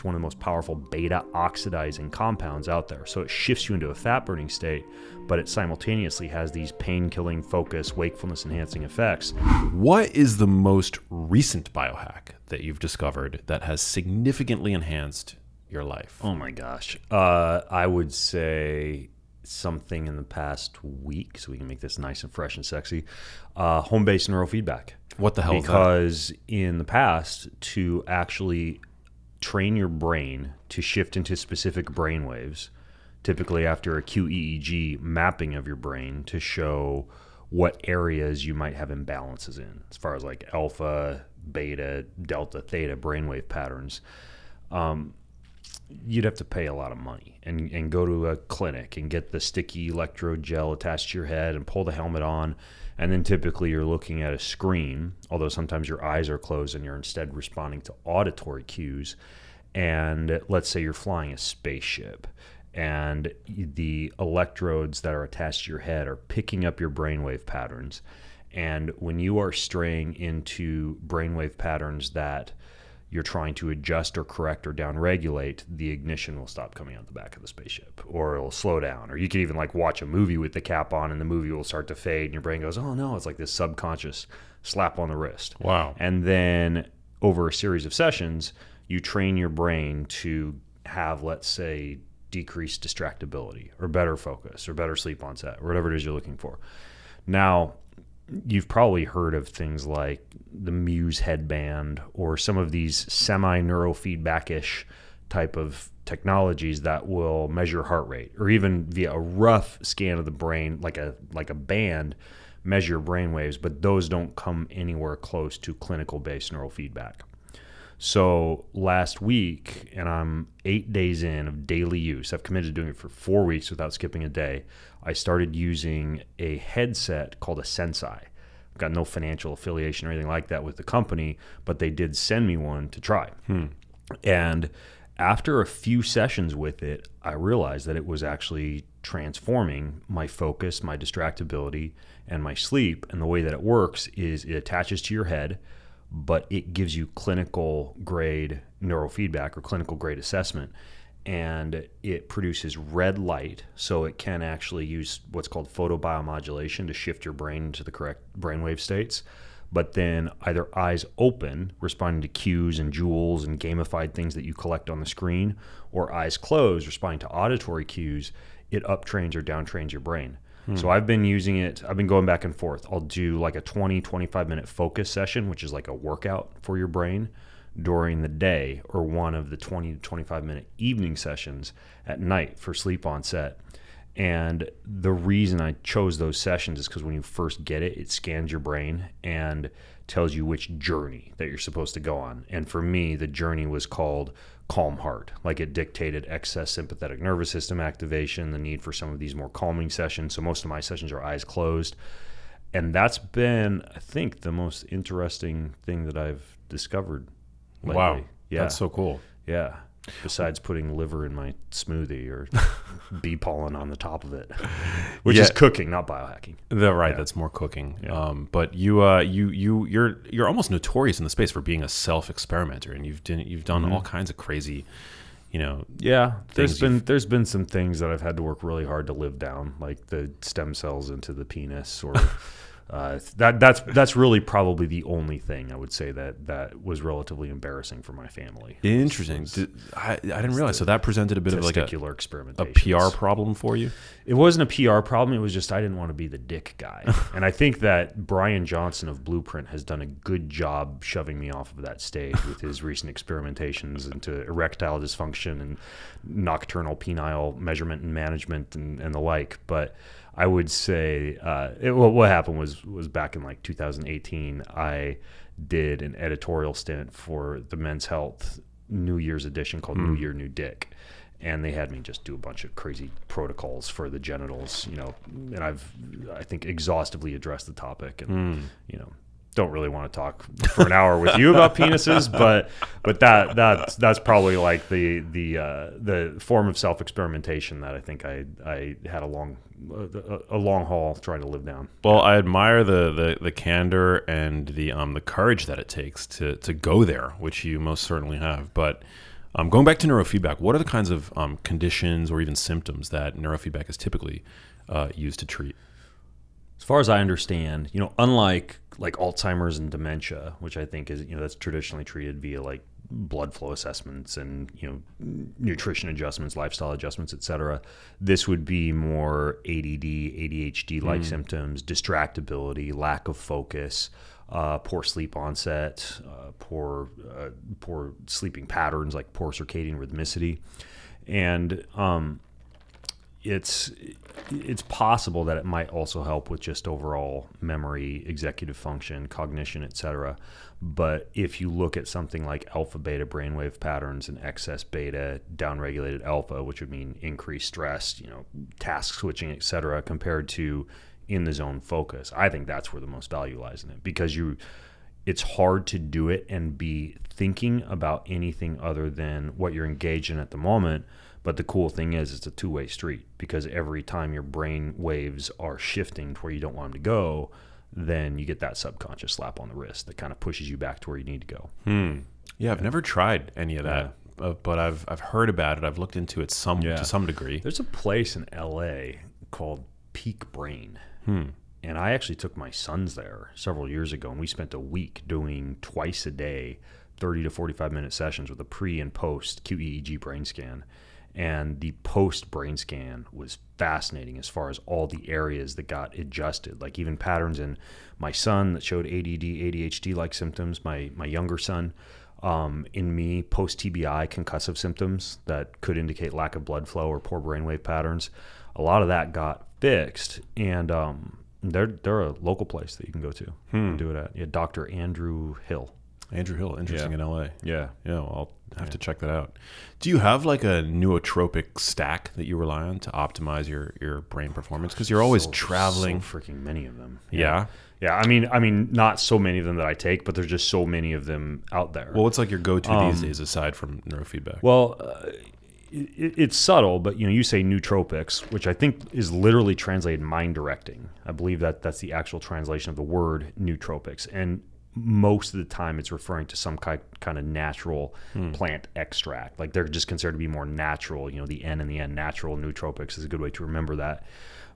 It's one of the most powerful beta oxidizing compounds out there. So it shifts you into a fat burning state, but it simultaneously has these pain killing, focus, wakefulness enhancing effects. What is the most recent biohack that you've discovered that has significantly enhanced your life? Oh my gosh. I would say something in the past week, so we can make this nice and fresh and sexy. Home-based neurofeedback. What the hell is that? Because in the past, to actually train your brain to shift into specific brain waves, typically after a QEEG mapping of your brain to show what areas you might have imbalances in, as far as like alpha, beta, delta, theta brainwave patterns, you'd have to pay a lot of money and go to a clinic and get the sticky electrode gel attached to your head and pull the helmet on. And then typically you're looking at a screen, although sometimes your eyes are closed and you're instead responding to auditory cues. And let's say you're flying a spaceship and the electrodes that are attached to your head are picking up your brainwave patterns. And when you are straying into brainwave patterns that you're trying to adjust or correct or downregulate, the ignition will stop coming out the back of the spaceship, or it'll slow down. Or you can even like watch a movie with the cap on and the movie will start to fade and your brain goes, oh no, it's like this subconscious slap on the wrist. Wow. And then over a series of sessions, you train your brain to have, let's say, decreased distractibility or better focus or better sleep onset or whatever it is you're looking for. Now, you've probably heard of things like the Muse headband or some of these semi-neurofeedback-ish type of technologies that will measure heart rate, or even via a rough scan of the brain, like a band, measure brain waves, but those don't come anywhere close to clinical-based neurofeedback. So last week, and I'm 8 days in of daily use, I've committed to doing it for 4 weeks without skipping a day. I started using a headset called a Sensei. I've got no financial affiliation or anything like that with the company, but they did send me one to try. And after a few sessions with it, I realized that it was actually transforming my focus, my distractibility, and my sleep. And the way that it works is it attaches to your head, but it gives you clinical grade neurofeedback or clinical grade assessment. And it produces red light, so it can actually use what's called photobiomodulation to shift your brain into the correct brainwave states. But then either eyes open, responding to cues and jewels and gamified things that you collect on the screen, or eyes closed, responding to auditory cues, it uptrains or downtrains your brain. So I've been using it. I've been going back and forth. I'll do like a 20-25 minute focus session, which is like a workout for your brain during the day, or one of the 20 to 25 minute evening sessions at night for sleep onset. And the reason I chose those sessions is because when you first get it, it scans your brain and tells you which journey that you're supposed to go on. And for me, the journey was called Calm Heart. Like, it dictated excess sympathetic nervous system activation, the need for some of these more calming sessions. So most of my sessions are eyes closed. And that's been, I think, the most interesting thing that I've discovered lately. Wow. Yeah. That's so cool. Yeah. Besides putting liver in my smoothie or bee pollen on the top of it, which is cooking, not biohacking. That's more cooking. Yeah. But you're almost notorious in the space for being a self-experimenter, and you've done all kinds of crazy, Yeah, there's been some things that I've had to work really hard to live down, like the stem cells into the penis, or that's really probably the only thing I would say that was relatively embarrassing for my family. Interesting. I didn't realize. So that presented a bit of like a PR problem for you? It wasn't a PR problem. It was just I didn't want to be the dick guy. And I think that Brian Johnson of Blueprint has done a good job shoving me off of that stage with his recent experimentations into erectile dysfunction and nocturnal penile measurement and management and the like. But I would say what happened was back in like 2018, I did an editorial stint for the Men's Health New Year's edition called New Year, New Dick. And they had me just do a bunch of crazy protocols for the genitals, and I think exhaustively addressed the topic, and don't really want to talk for an hour with you about penises, but that's probably like the form of self-experimentation that I think I had a long haul trying to live down. Well, I admire the candor and the courage that it takes to go there, which you most certainly have. But Going back to neurofeedback, what are the kinds of conditions or even symptoms that neurofeedback is typically used to treat? As far as I understand, unlike like Alzheimer's and dementia, which I think is, that's traditionally treated via like blood flow assessments and, nutrition adjustments, lifestyle adjustments, et cetera. This would be more ADD, ADHD-like symptoms, distractibility, lack of focus, poor sleep onset, poor sleeping patterns, like poor circadian rhythmicity. And it's possible that it might also help with just overall memory, executive function, cognition, et cetera. But if you look at something like alpha beta brainwave patterns and excess beta downregulated alpha, which would mean increased stress, task switching, et cetera, compared to in the zone focus, I think that's where the most value lies in it, because it's hard to do it and be thinking about anything other than what you're engaged in at the moment. But the cool thing is it's a two-way street, because every time your brain waves are shifting to where you don't want them to go, then you get that subconscious slap on the wrist that kind of pushes you back to where you need to go. Yeah, I've never tried any of that, but I've heard about it. I've looked into it to some degree. There's a place in LA called Peak Brain. And I actually took my sons there several years ago, and we spent a week doing twice a day, 30 to 45-minute sessions with a pre and post QEEG brain scan. And the post brain scan was fascinating as far as all the areas that got adjusted, like even patterns in my son that showed ADD, ADHD-like symptoms, my younger son, in me, post TBI concussive symptoms that could indicate lack of blood flow or poor brainwave patterns. A lot of that got fixed, and they're a local place that you can go to and do it at. Yeah, Dr. Andrew Hill. Interesting, in LA. Yeah. I'll have to check that out. Do you have like a nootropic stack that you rely on to optimize your brain performance? Because you're always traveling. So freaking many of them. Yeah. Yeah. I mean, not so many of them that I take, but there's just so many of them out there. Well, what's like your go-to these days aside from neurofeedback? Well, it's subtle, but you say nootropics, which I think is literally translated mind directing. I believe that's the actual translation of the word nootropics, and most of the time it's referring to some kind of natural plant extract. Like they're just considered to be more natural. The N in the end, natural nootropics is a good way to remember that.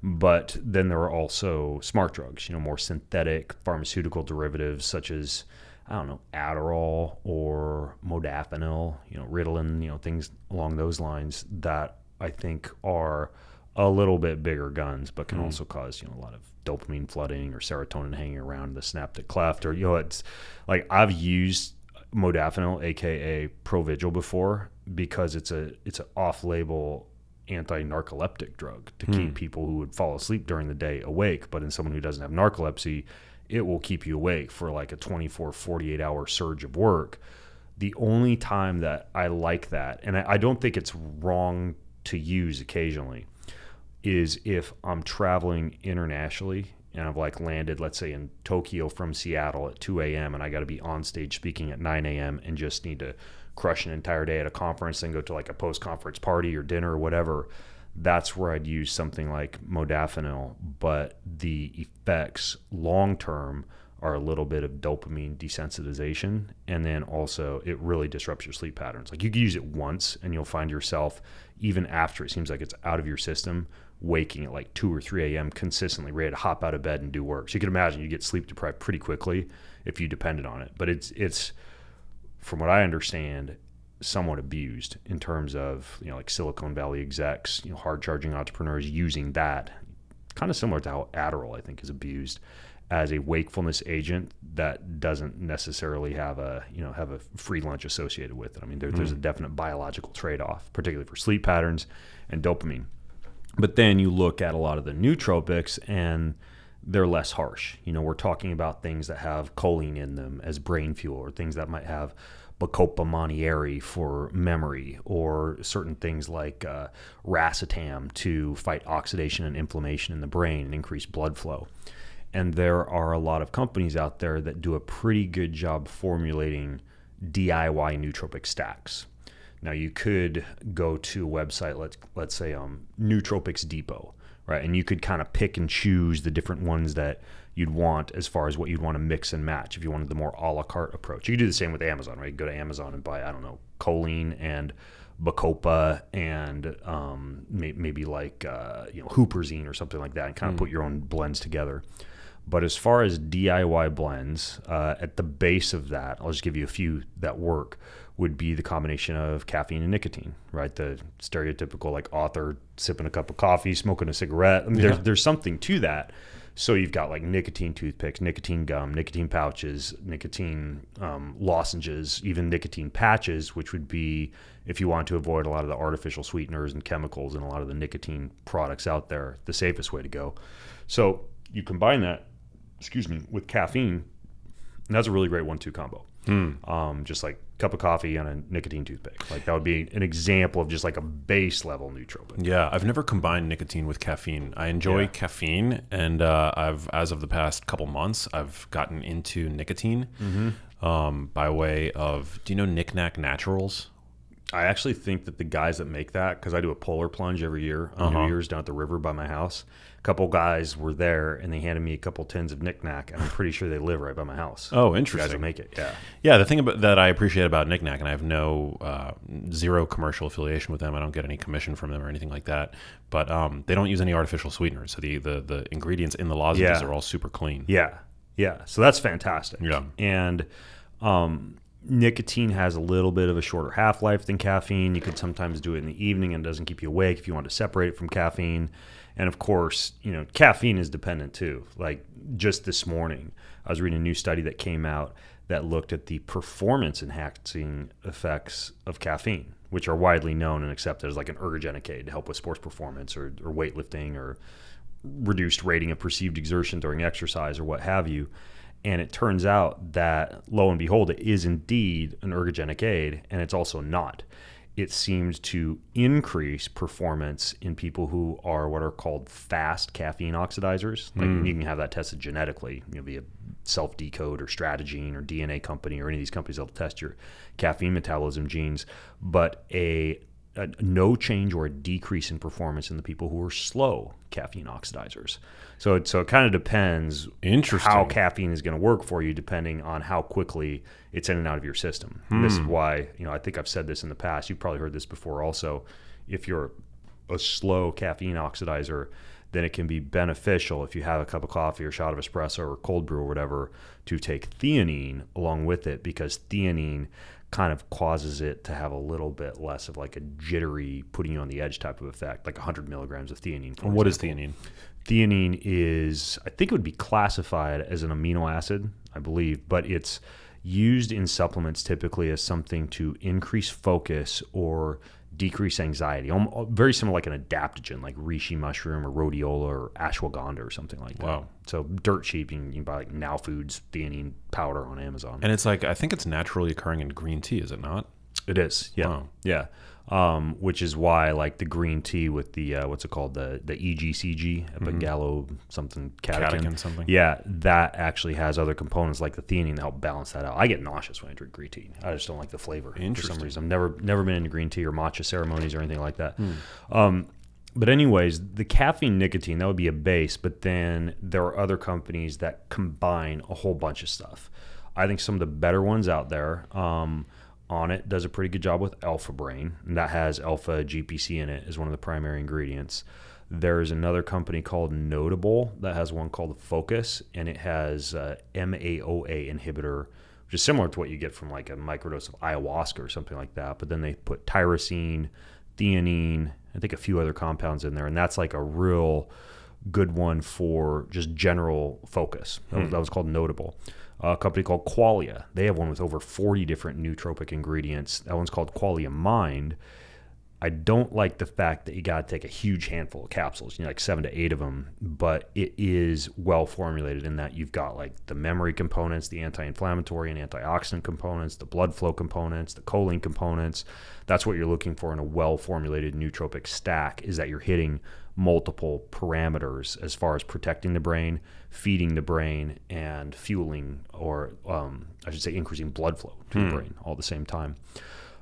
But then there are also smart drugs, more synthetic pharmaceutical derivatives such as, Adderall or modafinil, Ritalin, things along those lines that I think are a little bit bigger guns, but can also cause, a lot of dopamine flooding or serotonin hanging around the synaptic cleft, or, it's like I've used modafinil, AKA Provigil, before, because it's an off-label anti-narcoleptic drug to keep people who would fall asleep during the day awake. But in someone who doesn't have narcolepsy, it will keep you awake for like a 24, 48-hour surge of work. The only time that I like that, and I don't think it's wrong to use occasionally, is if I'm traveling internationally and I've like landed, let's say in Tokyo from Seattle at 2 a.m. and I got to be on stage speaking at 9 a.m. and just need to crush an entire day at a conference and go to like a post-conference party or dinner or whatever. That's where I'd use something like modafinil, but the effects long-term are a little bit of dopamine desensitization, and then also it really disrupts your sleep patterns. Like you can use it once and you'll find yourself, even after it seems like it's out of your system, waking at like 2 or 3 a.m. consistently, ready to hop out of bed and do work. So you can imagine you get sleep deprived pretty quickly if you depended on it. But it's from what I understand, somewhat abused in terms of, like Silicon Valley execs, hard charging entrepreneurs using that, kind of similar to how Adderall, I think, is abused as a wakefulness agent that doesn't necessarily have a free lunch associated with it. I mean, there's a definite biological trade-off, particularly for sleep patterns and dopamine. But then you look at a lot of the nootropics and they're less harsh. We're talking about things that have choline in them as brain fuel, or things that might have Bacopa monnieri for memory, or certain things like racetam to fight oxidation and inflammation in the brain and increase blood flow. And there are a lot of companies out there that do a pretty good job formulating DIY nootropic stacks. Now you could go to a website, let's say Nootropics Depot, right? And you could kind of pick and choose the different ones that you'd want as far as what you'd want to mix and match if you wanted the more a la carte approach. You could do the same with Amazon, right? You go to Amazon and buy, choline and bacopa and maybe like huperzine or something like that, and kind of put your own blends together. But as far as DIY blends, at the base of that, I'll just give you a few that work, would be the combination of caffeine and nicotine, right? The stereotypical like author sipping a cup of coffee, smoking a cigarette. I mean, there's something to that. So you've got like nicotine toothpicks, nicotine gum, nicotine pouches, nicotine lozenges, even nicotine patches, which would be, if you want to avoid a lot of the artificial sweeteners and chemicals and a lot of the nicotine products out there, the safest way to go. So you combine that, with caffeine, and that's a really great 1-2 combo. Just like a cup of coffee and a nicotine toothpick. Like that would be an example of just like a base level nootropic. Yeah, I've never combined nicotine with caffeine. I enjoy caffeine, and as of the past couple months, I've gotten into nicotine by way of, do you know Knick Knack Naturals? I actually think that the guys that make that, because I do a polar plunge every year on New Year's down at the river by my house. A couple guys were there and they handed me a couple tins of Knick Knack, and I'm pretty sure they live right by my house. Oh, interesting. The guys that make it, Yeah, the thing that I appreciate about Knick Knack, and I have zero commercial affiliation with them. I don't get any commission from them or anything like that. But they don't use any artificial sweeteners, so the ingredients in the lozenges are all super clean. Yeah. So that's fantastic. Yeah, and nicotine has a little bit of a shorter half-life than caffeine. You could sometimes do it in the evening and it doesn't keep you awake if you want to separate it from caffeine. And of course, caffeine is dependent too. Like just this morning, I was reading a new study that came out that looked at the performance-enhancing effects of caffeine, which are widely known and accepted as like an ergogenic aid to help with sports performance or weightlifting or reduced rating of perceived exertion during exercise or what have you. And it turns out that, lo and behold, it is indeed an ergogenic aid, and it's also not. It seems to increase performance in people who are what are called fast caffeine oxidizers. Like you can have that tested genetically, via Self-Decode or Strategene or DNA Company or any of these companies that'll test your caffeine metabolism genes. But a no change or a decrease in performance in the people who are slow caffeine oxidizers. So it kind of depends how caffeine is going to work for you, depending on how quickly it's in and out of your system. And this is why, I think I've said this in the past. You've probably heard this before also. If you're a slow caffeine oxidizer, then it can be beneficial if you have a cup of coffee or shot of espresso or cold brew or whatever to take theanine along with it, because theanine kind of causes it to have a little bit less of like a jittery, putting you on the edge type of effect, like 100 milligrams of theanine. And what is theanine? Theanine is, I think it would be classified as an amino acid, I believe, but it's used in supplements typically as something to increase focus or decrease anxiety. Very similar, like an adaptogen, like reishi mushroom or rhodiola or ashwagandha or something like that. Wow. So dirt cheap. You can buy like Now Foods theanine powder on Amazon. And it's like, I think it's naturally occurring in green tea, is it not? It is. Yeah. Wow. Yeah. Which is why like the green tea with the what's it called, the EGCG, epigallo something catechin something. Yeah, that actually has other components like the theanine that help balance that out. I get nauseous when I drink green tea. I just don't like the flavor for some reason. I've never been into green tea or matcha ceremonies or anything like that. But anyways, the caffeine nicotine, that would be a base, but then there are other companies that combine a whole bunch of stuff. I think some of the better ones out there, on it does a pretty good job with Alpha Brain, and that has alpha GPC in it as one of the primary ingredients. There's another company called Notable that has one called Focus, and it has MAOA inhibitor, which is similar to what you get from like a microdose of ayahuasca or something like that. But then they put tyrosine, theanine, I think a few other compounds in there, and that's like a real good one for just general focus. That was called Notable. A company called Qualia. They have one with over 40 different nootropic ingredients. That one's called Qualia Mind. I don't like the fact that you got to take a huge handful of capsules, like 7 to 8 of them, but it is well formulated in that you've got like the memory components, the anti-inflammatory and antioxidant components, the blood flow components, the choline components. That's what you're looking for in a well formulated nootropic stack, is that you're hitting multiple parameters as far as protecting the brain, feeding the brain, and fueling, or I should say increasing blood flow to the brain all at the same time.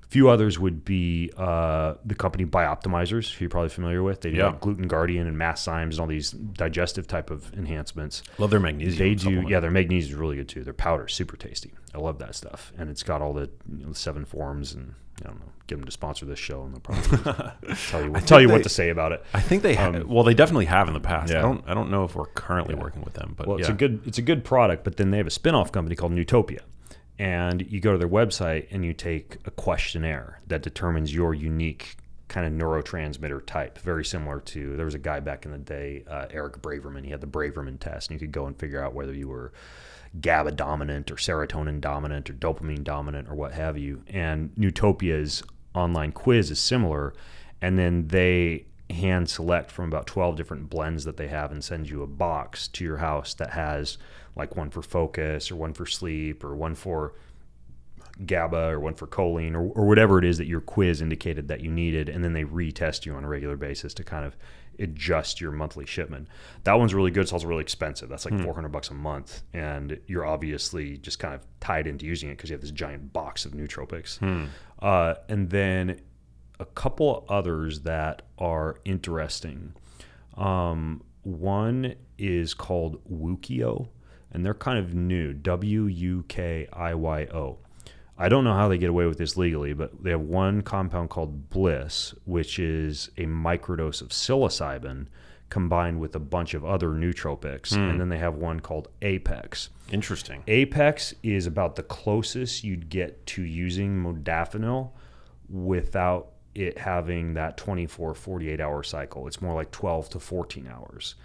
A few others would be the company Bioptimizers, who you're probably familiar with. They do like Gluten Guardian and Masszymes and all these digestive type of enhancements. Love their magnesium. They do, yeah. Their magnesium is really good too. Their powder is super tasty. I love that stuff, and it's got all the 7 forms. And I don't know, get them to sponsor this show, and they'll probably tell you what to say about it. I think they well, they definitely have in the past. Yeah. I don't know if we're currently working with them, but it's a good product. But then they have a spin-off company called Nootopia. And you go to their website and you take a questionnaire that determines your unique kind of neurotransmitter type. Very similar to, there was a guy back in the day, Eric Braverman. He had the Braverman test, and you could go and figure out whether you were GABA dominant or serotonin dominant or dopamine dominant or what have you. And Nootopia's online quiz is similar. And then they hand select from about 12 different blends that they have and send you a box to your house that has like one for focus or one for sleep or one for GABA or one for choline or whatever it is that your quiz indicated that you needed. And then they retest you on a regular basis to kind of adjust your monthly shipment. That one's really good. It's also really expensive. That's like $400 a month. And you're obviously just kind of tied into using it because you have this giant box of nootropics. And then a couple others that are interesting. One is called Wukio, and they're kind of new, Wukio. I don't know how they get away with this legally, but they have one compound called Bliss, which is a microdose of psilocybin combined with a bunch of other nootropics. And then they have one called Apex. Interesting. Apex is about the closest you'd get to using modafinil without it having that 24, 48 hour cycle. It's more like 12 to 14 hours.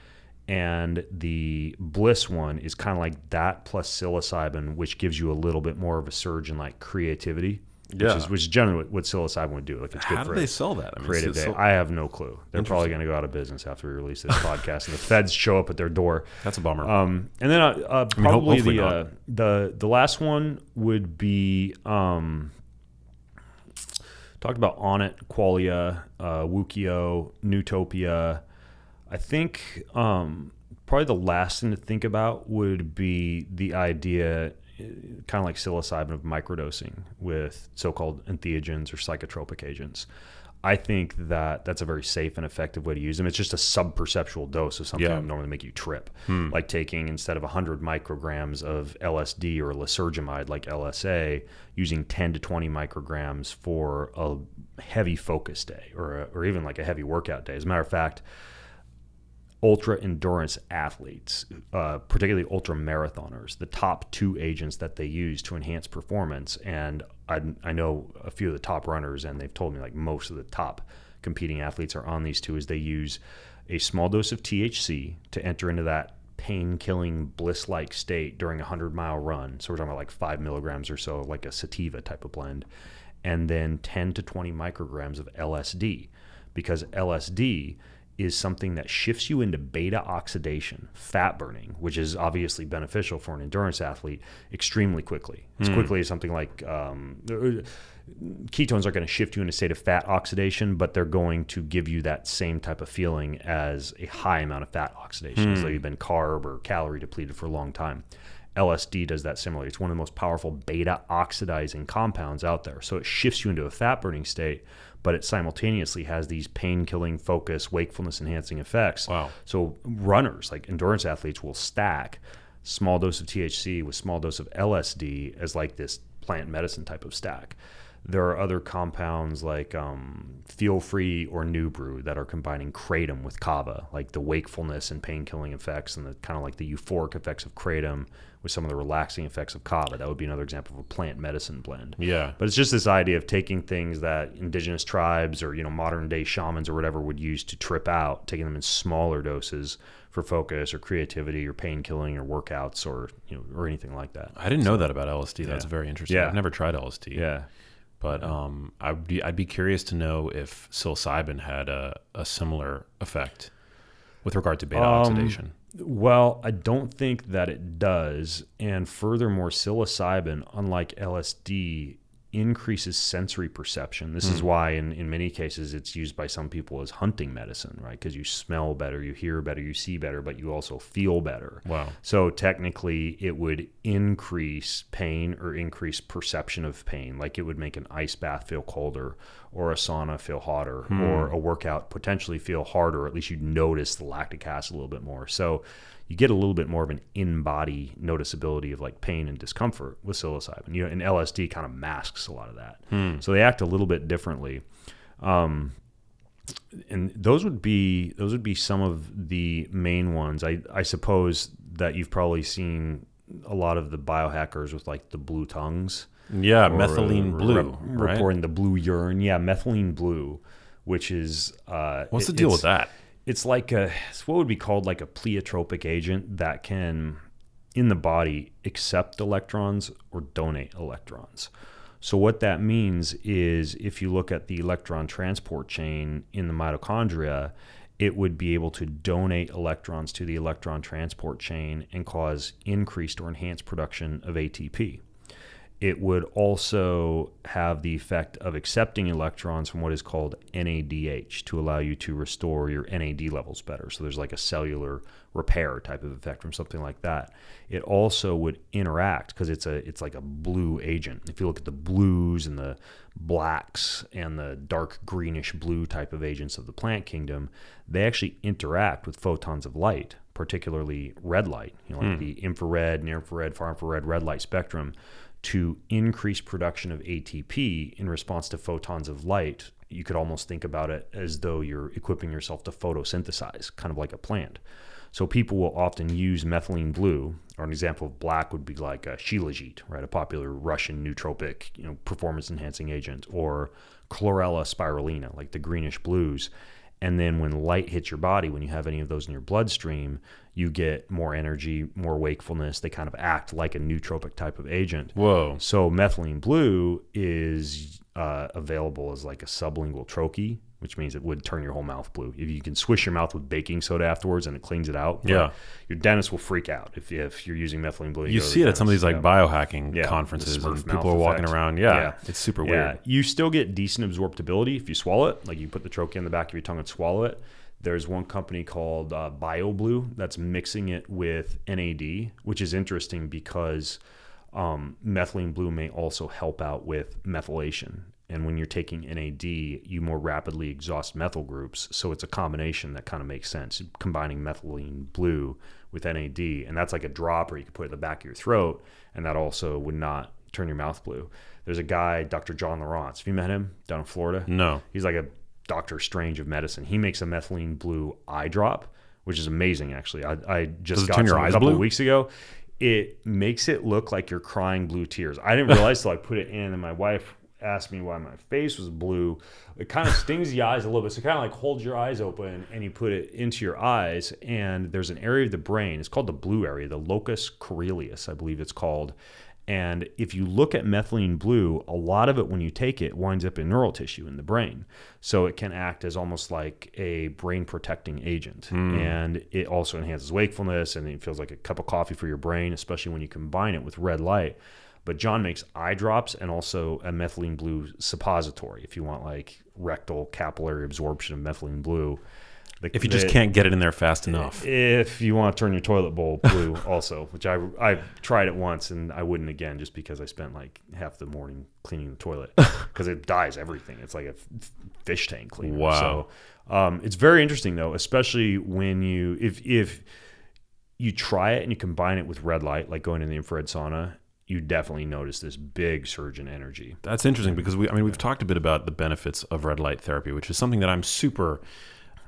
And the Bliss one is kind of like that plus psilocybin, which gives you a little bit more of a surge in like creativity, which is generally what psilocybin would do. Like it's good How do they sell that? I mean, creative day. I have no clue. They're probably going to go out of business after we release this podcast, and the feds show up at their door. That's a bummer. And then probably the last one would be talked about Onnit, Qualia, Wukio, Nootopia. I think probably the last thing to think about would be the idea, kind of like psilocybin, of microdosing with so-called entheogens or psychotropic agents. I think that that's a very safe and effective way to use them. It's just a sub-perceptual dose of something that would normally make you trip. Like taking, instead of 100 micrograms of LSD or lysergamide like LSA, using 10 to 20 micrograms for a heavy focus day or even like a heavy workout day. As a matter of fact, ultra endurance athletes, particularly ultra marathoners, the top 2 agents that they use to enhance performance, and I know a few of the top runners, and they've told me like most of the top competing athletes are on these 2, is they use a small dose of THC to enter into that pain-killing bliss-like state during a 100-mile run. So we're talking about like 5 milligrams or so, like a sativa type of blend, and then 10 to 20 micrograms of LSD, because LSD is something that shifts you into beta oxidation, fat burning, which is obviously beneficial for an endurance athlete, extremely quickly. As quickly as something like ketones are going to shift you into a state of fat oxidation, but they're going to give you that same type of feeling as a high amount of fat oxidation, as though you've been carb or calorie depleted for a long time. LSD does that similarly. It's one of the most powerful beta oxidizing compounds out there. So it shifts you into a fat burning state, but it simultaneously has these pain-killing, focus, wakefulness-enhancing effects. Wow. So runners, like endurance athletes, will stack small dose of THC with small dose of LSD as like this plant medicine type of stack. There are other compounds like Feel Free or New Brew that are combining kratom with kava, like the wakefulness and pain-killing effects and the kind of like the euphoric effects of kratom with some of the relaxing effects of kava. That would be another example of a plant medicine blend. Yeah. But it's just this idea of taking things that indigenous tribes or modern day shamans or whatever would use to trip out, taking them in smaller doses for focus or creativity or pain-killing or workouts or or anything like that. I didn't know that about LSD. That's very interesting. Yeah. I've never tried LSD. Yeah. But I'd be curious to know if psilocybin had a similar effect with regard to beta oxidation. Well, I don't think that it does. And furthermore, psilocybin, unlike LSD, increases sensory perception. This is why in many cases it's used by some people as hunting medicine, right? Because you smell better, you hear better, you see better, but you also feel better. Wow. So technically it would increase pain or increase perception of pain. Like it would make an ice bath feel colder, or a sauna feel hotter, or a workout potentially feel harder, or at least you'd notice the lactic acid a little bit more. So you get a little bit more of an in-body noticeability of like pain and discomfort with psilocybin. You know, and LSD kind of masks a lot of that. So they act a little bit differently. And those would be some of the main ones. I suppose that you've probably seen a lot of the biohackers with like the blue tongues. Yeah, methylene blue, right? Reporting the blue urine. Yeah, methylene blue, which is... What's the deal with that? It's like it's what would be called like a pleiotropic agent that can, in the body, accept electrons or donate electrons. So what that means is if you look at the electron transport chain in the mitochondria, it would be able to donate electrons to the electron transport chain and cause increased or enhanced production of ATP. It would also have the effect of accepting electrons from what is called NADH to allow you to restore your NAD levels better. So there's like a cellular repair type of effect from something like that. It also would interact because it's like a blue agent. If you look at the blues and the blacks and the dark greenish blue type of agents of the plant kingdom, they actually interact with photons of light, particularly red light, like the infrared, near infrared, far infrared, red light spectrum, to increase production of ATP in response to photons of light. You could almost think about it as though you're equipping yourself to photosynthesize, kind of like a plant. So people will often use methylene blue, or an example of black would be like a Shilajit, right? A popular Russian nootropic, performance enhancing agent, or Chlorella spirulina, like the greenish blues. And then when light hits your body, when you have any of those in your bloodstream, you get more energy, more wakefulness. They kind of act like a nootropic type of agent. Whoa. So methylene blue is available as like a sublingual troche, which means it would turn your whole mouth blue. If you can swish your mouth with baking soda afterwards and it cleans it out, yeah, your dentist will freak out if you're using methylene blue. You see it at some of these like biohacking conferences, and people are walking around. Yeah, it's super weird. You still get decent absorptibility if you swallow it. Like you put the troche in the back of your tongue and swallow it. There's one company called BioBlue that's mixing it with NAD, which is interesting because methylene blue may also help out with methylation. And when you're taking NAD, you more rapidly exhaust methyl groups. So it's a combination that kind of makes sense, combining methylene blue with NAD. And that's like a dropper you could put in the back of your throat, and that also would not turn your mouth blue. There's a guy, Dr. John Lawrence. Have you met him down in Florida? No. He's like a Dr. Strange of medicine. He makes a methylene blue eye drop, which is amazing, actually. I just got some a couple of weeks ago. It makes it look like you're crying blue tears. I didn't realize till I put it in, and my wife asked me why my face was blue. It kind of stings the eyes a little bit. So kind of like hold your eyes open and you put it into your eyes, and there's an area of the brain. It's called the blue area, the locus coeruleus, I believe it's called. And if you look at methylene blue, a lot of it when you take it winds up in neural tissue in the brain. So it can act as almost like a brain protecting agent. And it also enhances wakefulness, and it feels like a cup of coffee for your brain, especially when you combine it with red light. But John makes eye drops and also a methylene blue suppository if you want like rectal capillary absorption of methylene blue. If you just can't get it in there fast enough. If you want to turn your toilet bowl blue also, which I tried it once and I wouldn't again just because I spent like half the morning cleaning the toilet because it dyes everything. It's like a fish tank cleaner. Wow. So it's very interesting though, especially when if you try it and you combine it with red light, like going in the infrared sauna, you definitely notice this big surge in energy. That's interesting because we've talked a bit about the benefits of red light therapy, which is something that I'm super,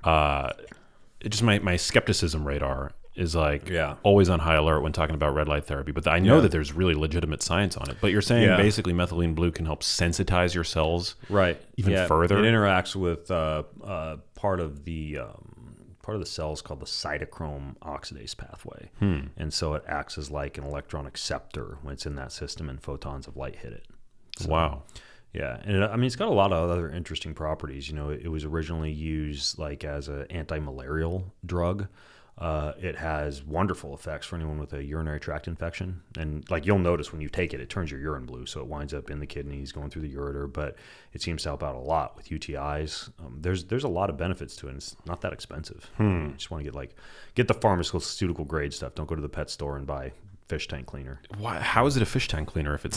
just my skepticism radar is like always on high alert when talking about red light therapy. But I know that there's really legitimate science on it. But you're saying basically methylene blue can help sensitize your cells even further? It interacts with part of the cells called the cytochrome oxidase pathway. And so it acts as like an electron acceptor when it's in that system and photons of light hit it. So, wow. Yeah. And it's got a lot of other interesting properties. It was originally used like as an anti-malarial drug. It has wonderful effects for anyone with a urinary tract infection. And like you'll notice when you take it, it turns your urine blue. So it winds up in the kidneys, going through the ureter, but it seems to help out a lot with UTIs. There's a lot of benefits to it. And it's not that expensive. You just want to get the pharmaceutical grade stuff. Don't go to the pet store and buy fish tank cleaner. How is it a fish tank cleaner if it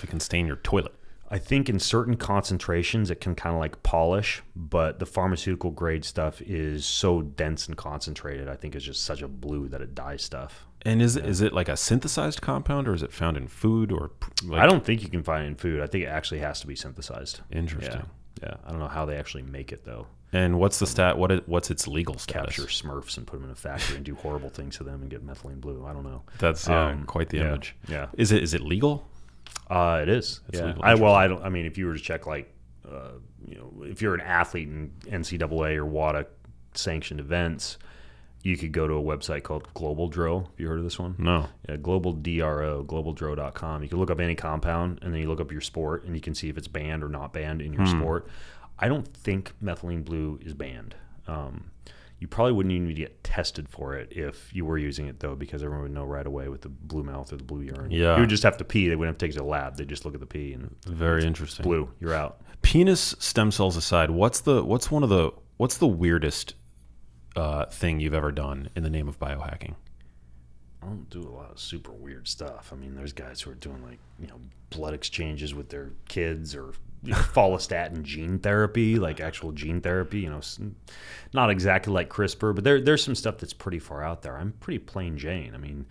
can stain your toilet? I think in certain concentrations it can kind of like polish, but the pharmaceutical grade stuff is so dense and concentrated. I think it's just such a blue that it dyes stuff. And is it like a synthesized compound, or is it found in food? Or I don't think you can find it in food. I think it actually has to be synthesized. Interesting. Yeah. I don't know how they actually make it though. And what's the what's its legal status? Capture Smurfs and put them in a factory and do horrible things to them and get methylene blue. I don't know. That's quite the image. Yeah. Is it legal? It is. It's legal. I mean, if you were to check if you're an athlete in NCAA or WADA sanctioned events, you could go to a website called Global Dro. Have you heard of this one? No. Yeah, globaldro.com. You can look up any compound and then you look up your sport and you can see if it's banned or not banned in your sport. I don't think methylene blue is banned. You probably wouldn't even need to get tested for it if you were using it, though, because everyone would know right away with the blue mouth or the blue urine. Yeah. You would just have to pee. They wouldn't have to take it to the lab. They'd just look at the pee and very interesting. Blue, you're out. Penis stem cells aside, what's the weirdest thing you've ever done in the name of biohacking? I don't do a lot of super weird stuff. I mean, there's guys who are doing blood exchanges with their kids or follistatin gene therapy, like actual gene therapy, not exactly like CRISPR, but there's some stuff that's pretty far out there. I'm pretty plain Jane. I mean,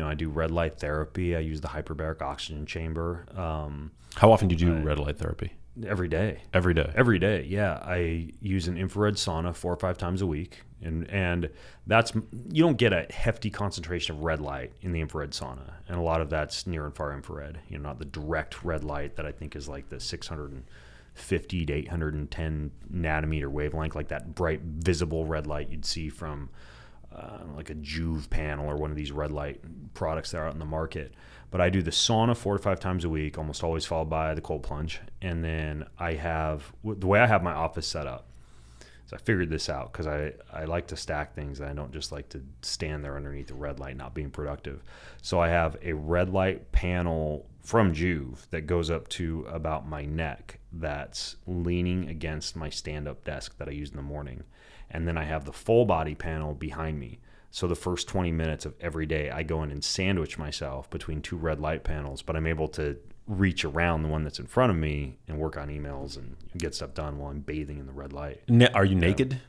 I do red light therapy. I use the hyperbaric oxygen chamber. How often do you do red light therapy? Every day. Every day? Every day, yeah. I use an infrared sauna 4 or 5 times a week. And that's, you don't get a hefty concentration of red light in the infrared sauna. And a lot of that's near and far infrared, not the direct red light that I think is like the 650 to 810 nanometer wavelength, like that bright visible red light you'd see from like a Juve panel or one of these red light products that are out in the market. But I do the sauna 4 to 5 times a week, almost always followed by the cold plunge. And then I have, the way I have my office set up, so I figured this out because I like to stack things. And I don't just like to stand there underneath the red light not being productive. So I have a red light panel from Juve that goes up to about my neck that's leaning against my stand-up desk that I use in the morning. And then I have the full body panel behind me. So the first 20 minutes of every day, I go in and sandwich myself between 2 red light panels, but I'm able to reach around the one that's in front of me and work on emails and get stuff done while I'm bathing in the red light. Are you naked?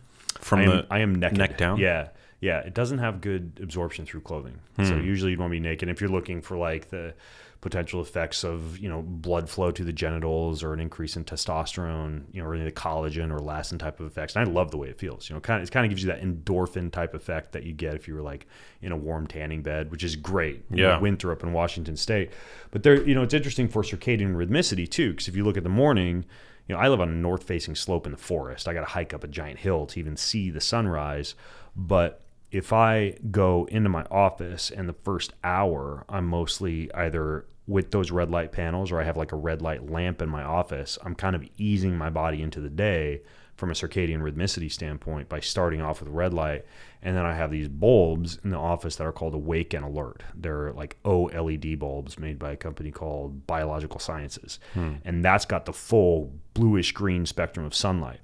I am naked. Neck down? Yeah. Yeah. It doesn't have good absorption through clothing. So usually you'd want to be naked. If you're looking for like the potential effects of, blood flow to the genitals or an increase in testosterone, or any of the collagen or elastin type of effects. And I love the way it feels. It kind of gives you that endorphin type effect that you get if you were like in a warm tanning bed, which is great. Yeah. Winter up in Washington State. But there, it's interesting for circadian rhythmicity too, because if you look at the morning, I live on a north-facing slope in the forest. I got to hike up a giant hill to even see the sunrise. But if I go into my office and the first hour, I'm mostly either with those red light panels or I have like a red light lamp in my office, I'm kind of easing my body into the day from a circadian rhythmicity standpoint by starting off with red light. And then I have these bulbs in the office that are called Awake and Alert. They're like OLED bulbs made by a company called Biological Sciences. And that's got the full bluish green spectrum of sunlight.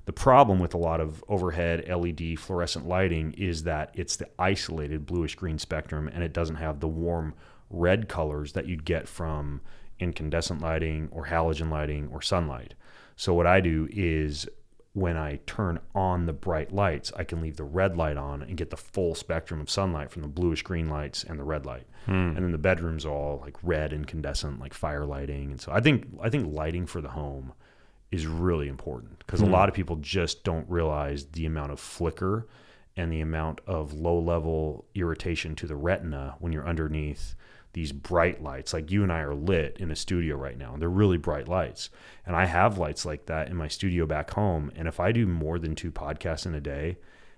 The problem with a lot of overhead LED fluorescent lighting is that it's the isolated bluish green spectrum and it doesn't have the warm red colors that you'd get from incandescent lighting or halogen lighting or sunlight. So what I do is when I turn on the bright lights, I can leave the red light on and get the full spectrum of sunlight from the bluish green lights and the red light. And then the bedroom's all like red incandescent, like fire lighting. And so I think lighting for the home is really important because a lot of people just don't realize the amount of flicker and the amount of low-level irritation to the retina when you're underneath these bright lights. Like you and I are lit in a studio right now, and they're really bright lights. And I have lights like that in my studio back home. And if I do more than 2 podcasts in a day,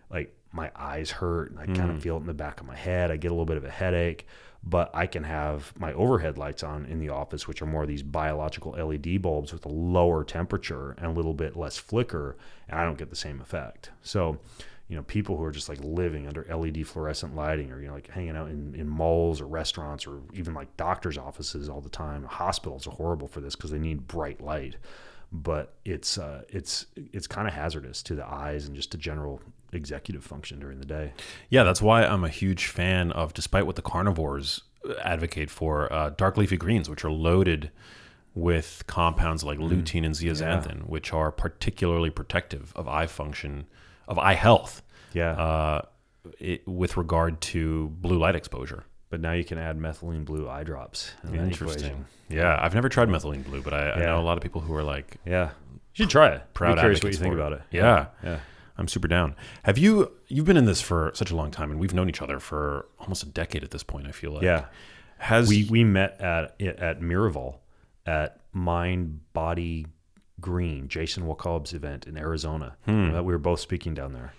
like my eyes hurt. I kind of feel it in the back of my head. I get a little bit of a headache. But I can have my overhead lights on in the office, which are more of these biological LED bulbs with a lower temperature and a little bit less flicker, and I don't get the same effect. So, people who are just like living under LED fluorescent lighting, or, like hanging out in malls or restaurants, or even like doctors' offices all the time. Hospitals are horrible for this because they need bright light, but it's kind of hazardous to the eyes and just to general executive function during the day. Yeah, that's why I'm a huge fan of, despite what the carnivores advocate for, dark leafy greens, which are loaded with compounds like lutein and zeaxanthin, which are particularly protective of eye function, of eye health, with regard to blue light exposure. But now you can add methylene blue eye drops. Interesting. Yeah, I've never tried methylene blue, but I know a lot of people who are like, you should try it. Proud. I'm curious what you think about it. Yeah. I'm super down. You've been in this for such a long time, and we've known each other for almost a decade at this point, I feel like. Yeah. We met at Miraval at Mind Body Green, Jason Wakalb's event in Arizona. We were both speaking down there.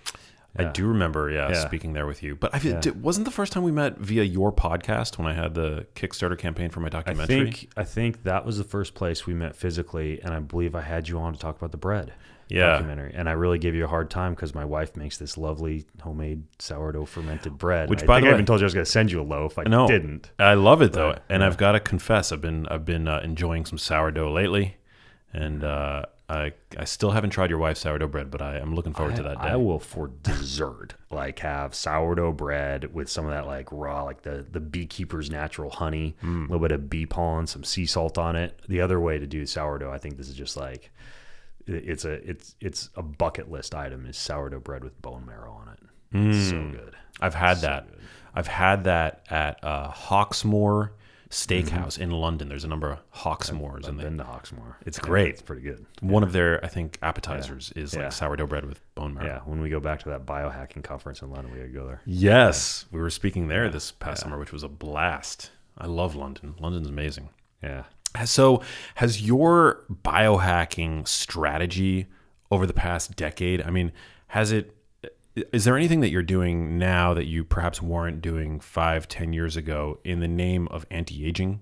I do remember, speaking there with you. But wasn't the first time we met via your podcast when I had the Kickstarter campaign for my documentary? I think that was the first place we met physically, and I believe I had you on to talk about the bread yeah. documentary. And I really gave you a hard time because my wife makes this lovely homemade sourdough fermented bread. Which, I by the way, I even told you I was going to send you a loaf. I didn't. I love it though, and I've got to confess, I've been enjoying some sourdough lately, and I still haven't tried your wife's sourdough bread, but I'm looking forward to that day. I will, for dessert, like have sourdough bread with some of that like raw, like the beekeeper's natural honey, a little bit of bee pollen, some sea salt on it. The other way to do sourdough, I think this is just like, it's a bucket list item, is sourdough bread with bone marrow on it. So good. I've had that. Good. I've had that at Hawksmoor Steakhouse in London. There's a number of Hawksmoors. I've been to Hawksmoor. It's great. It's pretty good. One of their, I think, appetizers is like sourdough bread with bone marrow. Yeah, when we go back to that biohacking conference in London, we got to go there. Yes. We were speaking there this past summer, which was a blast. I love London. London's amazing. Yeah. So has your biohacking strategy over the past decade, I mean, is there anything that you're doing now that you perhaps weren't doing 5-10 years ago in the name of anti-aging?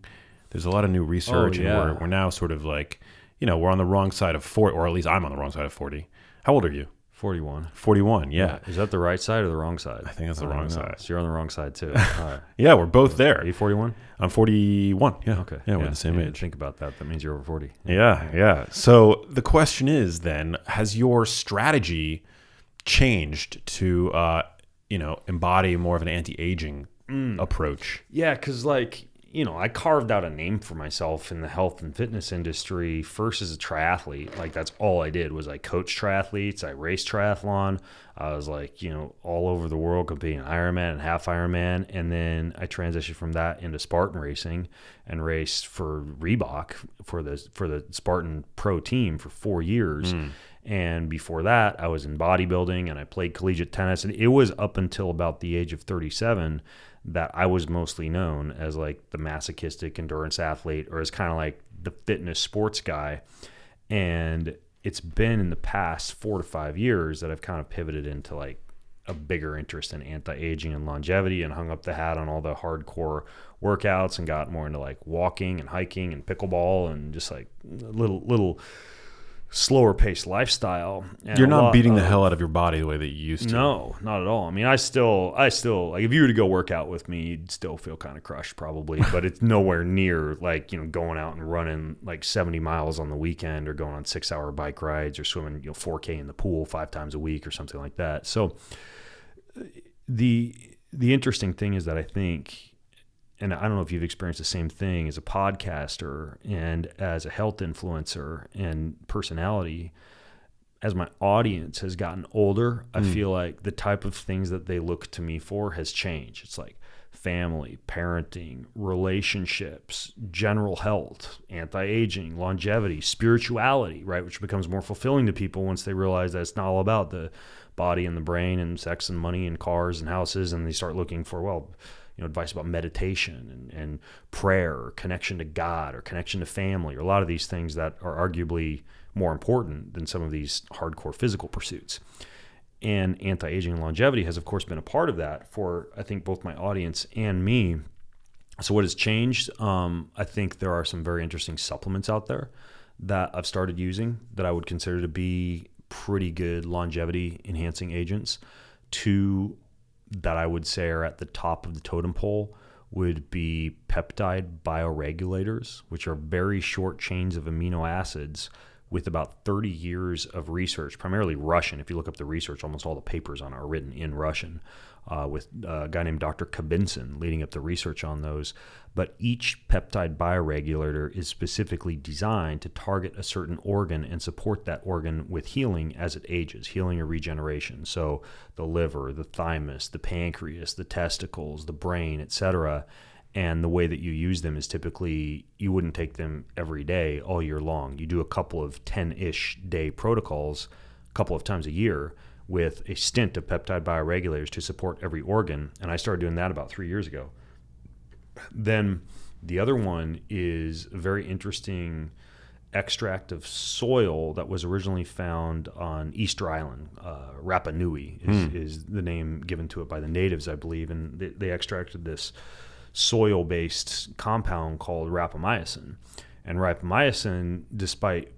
There's a lot of new research, and we're now sort of like, we're on the wrong side of 40, or at least I'm on the wrong side of 40. How old are you? 41. 41, yeah. Is that the right side or the wrong side? I think that's the wrong side. So you're on the wrong side too. All right. Yeah, we're both there. Are you 41? I'm 41. Yeah. Okay. Yeah, we're the same age. Think about that. That means you're over 40. Yeah. So the question is then, has your strategy changed to, embody more of an anti-aging approach? Yeah, because I carved out a name for myself in the health and fitness industry first as a triathlete. Like that's all I did was I coached triathletes. I raced triathlon. I was all over the world competing Ironman and half Ironman. And then I transitioned from that into Spartan racing and raced for Reebok for the Spartan Pro team for 4 years. And before that, I was in bodybuilding and I played collegiate tennis. And it was up until about the age of 37 that I was mostly known as like the masochistic endurance athlete, or as kind of like the fitness sports guy. And it's been in the past 4 to 5 years that I've kind of pivoted into like a bigger interest in anti-aging and longevity, and hung up the hat on all the hardcore workouts and got more into like walking and hiking and pickleball and just like little slower paced lifestyle. And you're not beating the hell out of your body the way that you used to. No, not at all. I mean, I still like, if you were to go work out with me, you'd still feel kind of crushed probably, but it's nowhere near like, going out and running like 70 miles on the weekend, or going on 6-hour bike rides, or swimming 4K in the pool 5 times a week or something like that. So the interesting thing is that I think, and I don't know if you've experienced the same thing as a podcaster and as a health influencer and personality, as my audience has gotten older, I feel like the type of things that they look to me for has changed. It's like family, parenting, relationships, general health, anti-aging, longevity, spirituality, right? Which becomes more fulfilling to people once they realize that it's not all about the body and the brain and sex and money and cars and houses. And they start looking for, advice about meditation and prayer, or connection to God, or connection to family, or a lot of these things that are arguably more important than some of these hardcore physical pursuits. And anti-aging and longevity has, of course, been a part of that for, I think, both my audience and me. So what has changed? I think there are some very interesting supplements out there that I've started using that I would consider to be pretty good longevity enhancing agents two that I would say are at the top of the totem pole would be peptide bioregulators, which are very short chains of amino acids with about 30 years of research, primarily Russian. If you look up the research, almost all the papers on it are written in Russian, with a guy named Dr. Kabinson leading up the research on those. But each peptide bioregulator is specifically designed to target a certain organ and support that organ with healing as it ages, healing or regeneration. So the liver, the thymus, the pancreas, the testicles, the brain, etc. And the way that you use them is typically you wouldn't take them every day all year long. You do a couple of 10-ish day protocols a couple of times a year with a stint of peptide bioregulators to support every organ. And I started doing that about 3 years ago. Then the other one is a very interesting extract of soil that was originally found on Easter Island. Rapa Nui is the name given to it by the natives, I believe. And they extracted this soil-based compound called rapamycin. And rapamycin, despite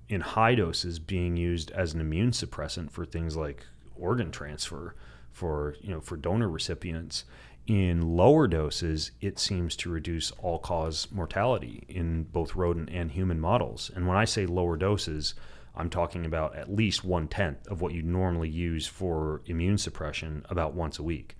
in high doses being used as an immune suppressant for things like organ transfer for donor recipients, in lower doses it seems to reduce all-cause mortality in both rodent and human models. And when I say lower doses, I'm talking about at least 1/10 of what you normally use for immune suppression about once a week.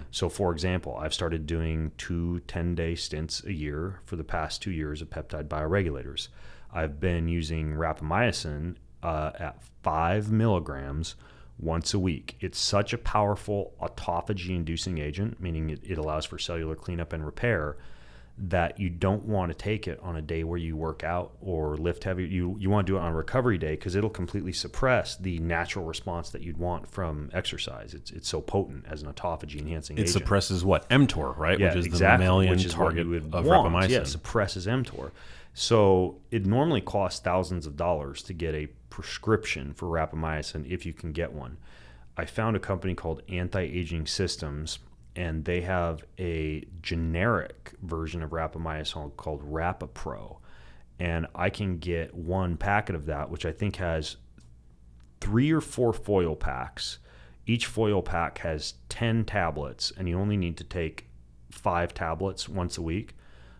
So for example, I've started doing 2 10-day stints a year for the past 2 years of peptide bioregulators. I've been using rapamycin at 5 milligrams once a week. It's such a powerful autophagy-inducing agent, meaning it allows for cellular cleanup and repair, that you don't want to take it on a day where you work out or lift heavy. You want to do it on a recovery day because it'll completely suppress the natural response that you'd want from exercise. It's so potent as an autophagy-enhancing agent. It suppresses what? mTOR, right? Yeah, which is exactly, the mammalian which is target what you would of want. rapamycin. Yeah, suppresses mTOR. So it normally costs thousands of dollars to get a prescription for rapamycin if you can get one. I found a company called Anti-Aging Systems, and they have a generic version of rapamycin called RapaPro. And I can get one packet of that, which I think has 3 or 4 foil packs. Each foil pack has 10 tablets, and you only need to take 5 tablets once a week.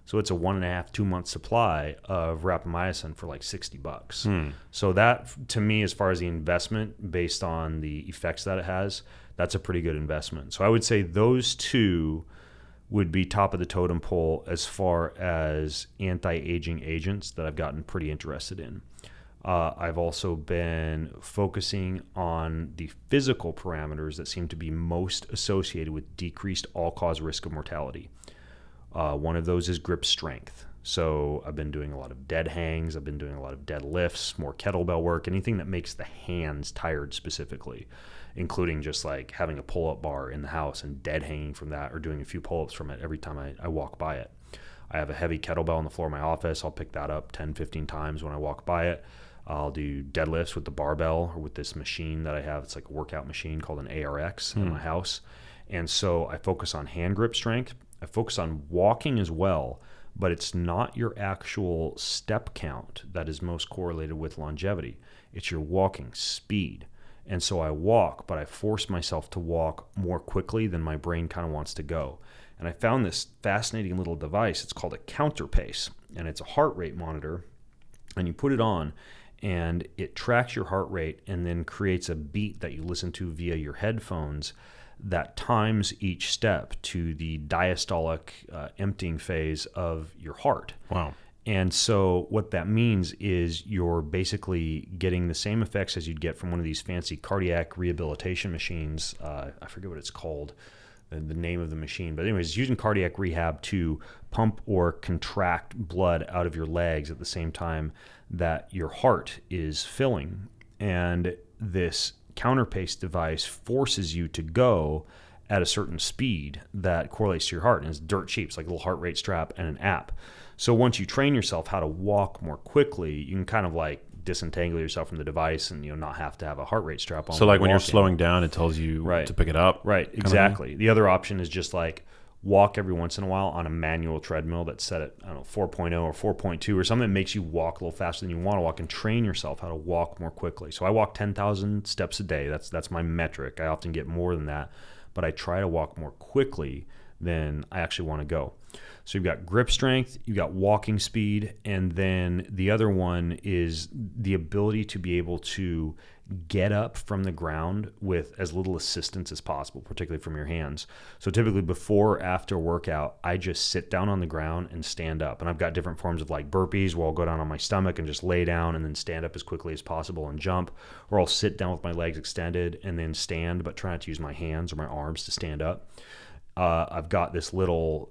So it's a 1.5, 2 month supply of rapamycin for like $60. So that, to me, as far as the investment based on the effects that it has, that's a pretty good investment. So I would say those two would be top of the totem pole as far as anti-aging agents that I've gotten pretty interested in. I've also been focusing on the physical parameters that seem to be most associated with decreased all-cause risk of mortality. One of those is grip strength. So I've been doing a lot of dead hangs. I've been doing a lot of dead lifts, more kettlebell work, anything that makes the hands tired specifically, including just like having a pull-up bar in the house and dead hanging from that, or doing a few pull-ups from it every time I walk by it. I have a heavy kettlebell on the floor of my office. I'll pick that up 10, 15 times when I walk by it. I'll do deadlifts with the barbell or with this machine that I have. It's like a workout machine called an ARX in my house. And so I focus on hand grip strength. I focus on walking as well, but it's not your actual step count that is most correlated with longevity. It's your walking speed. And so I walk, but I force myself to walk more quickly than my brain kind of wants to go. And I found this fascinating little device. It's called a counterpace, and it's a heart rate monitor. And you put it on, and it tracks your heart rate and then creates a beat that you listen to via your headphones that times each step to the diastolic emptying phase of your heart. Wow. And so what that means is you're basically getting the same effects as you'd get from one of these fancy cardiac rehabilitation machines. I forget what it's called, the name of the machine. But anyways, it's using cardiac rehab to pump or contract blood out of your legs at the same time that your heart is filling. And this counterpace device forces you to go at a certain speed that correlates to your heart, and it's dirt cheap. It's like a little heart rate strap and an app. So once you train yourself how to walk more quickly, you can kind of like disentangle yourself from the device and not have to have a heart rate strap on. So like when you're slowing down, it tells you to pick it up. Right, exactly. The other option is just like walk every once in a while on a manual treadmill that's set at, I don't know, 4.0 or 4.2 or something that makes you walk a little faster than you want to walk, and train yourself how to walk more quickly. So I walk 10,000 steps a day. That's my metric. I often get more than that, but I try to walk more quickly than I actually want to go. So you've got grip strength, you've got walking speed, and then the other one is the ability to be able to get up from the ground with as little assistance as possible, particularly from your hands. So typically before or after workout, I just sit down on the ground and stand up. And I've got different forms of like burpees where I'll go down on my stomach and just lay down and then stand up as quickly as possible and jump. Or I'll sit down with my legs extended and then stand, but try not to use my hands or my arms to stand up. I've got this little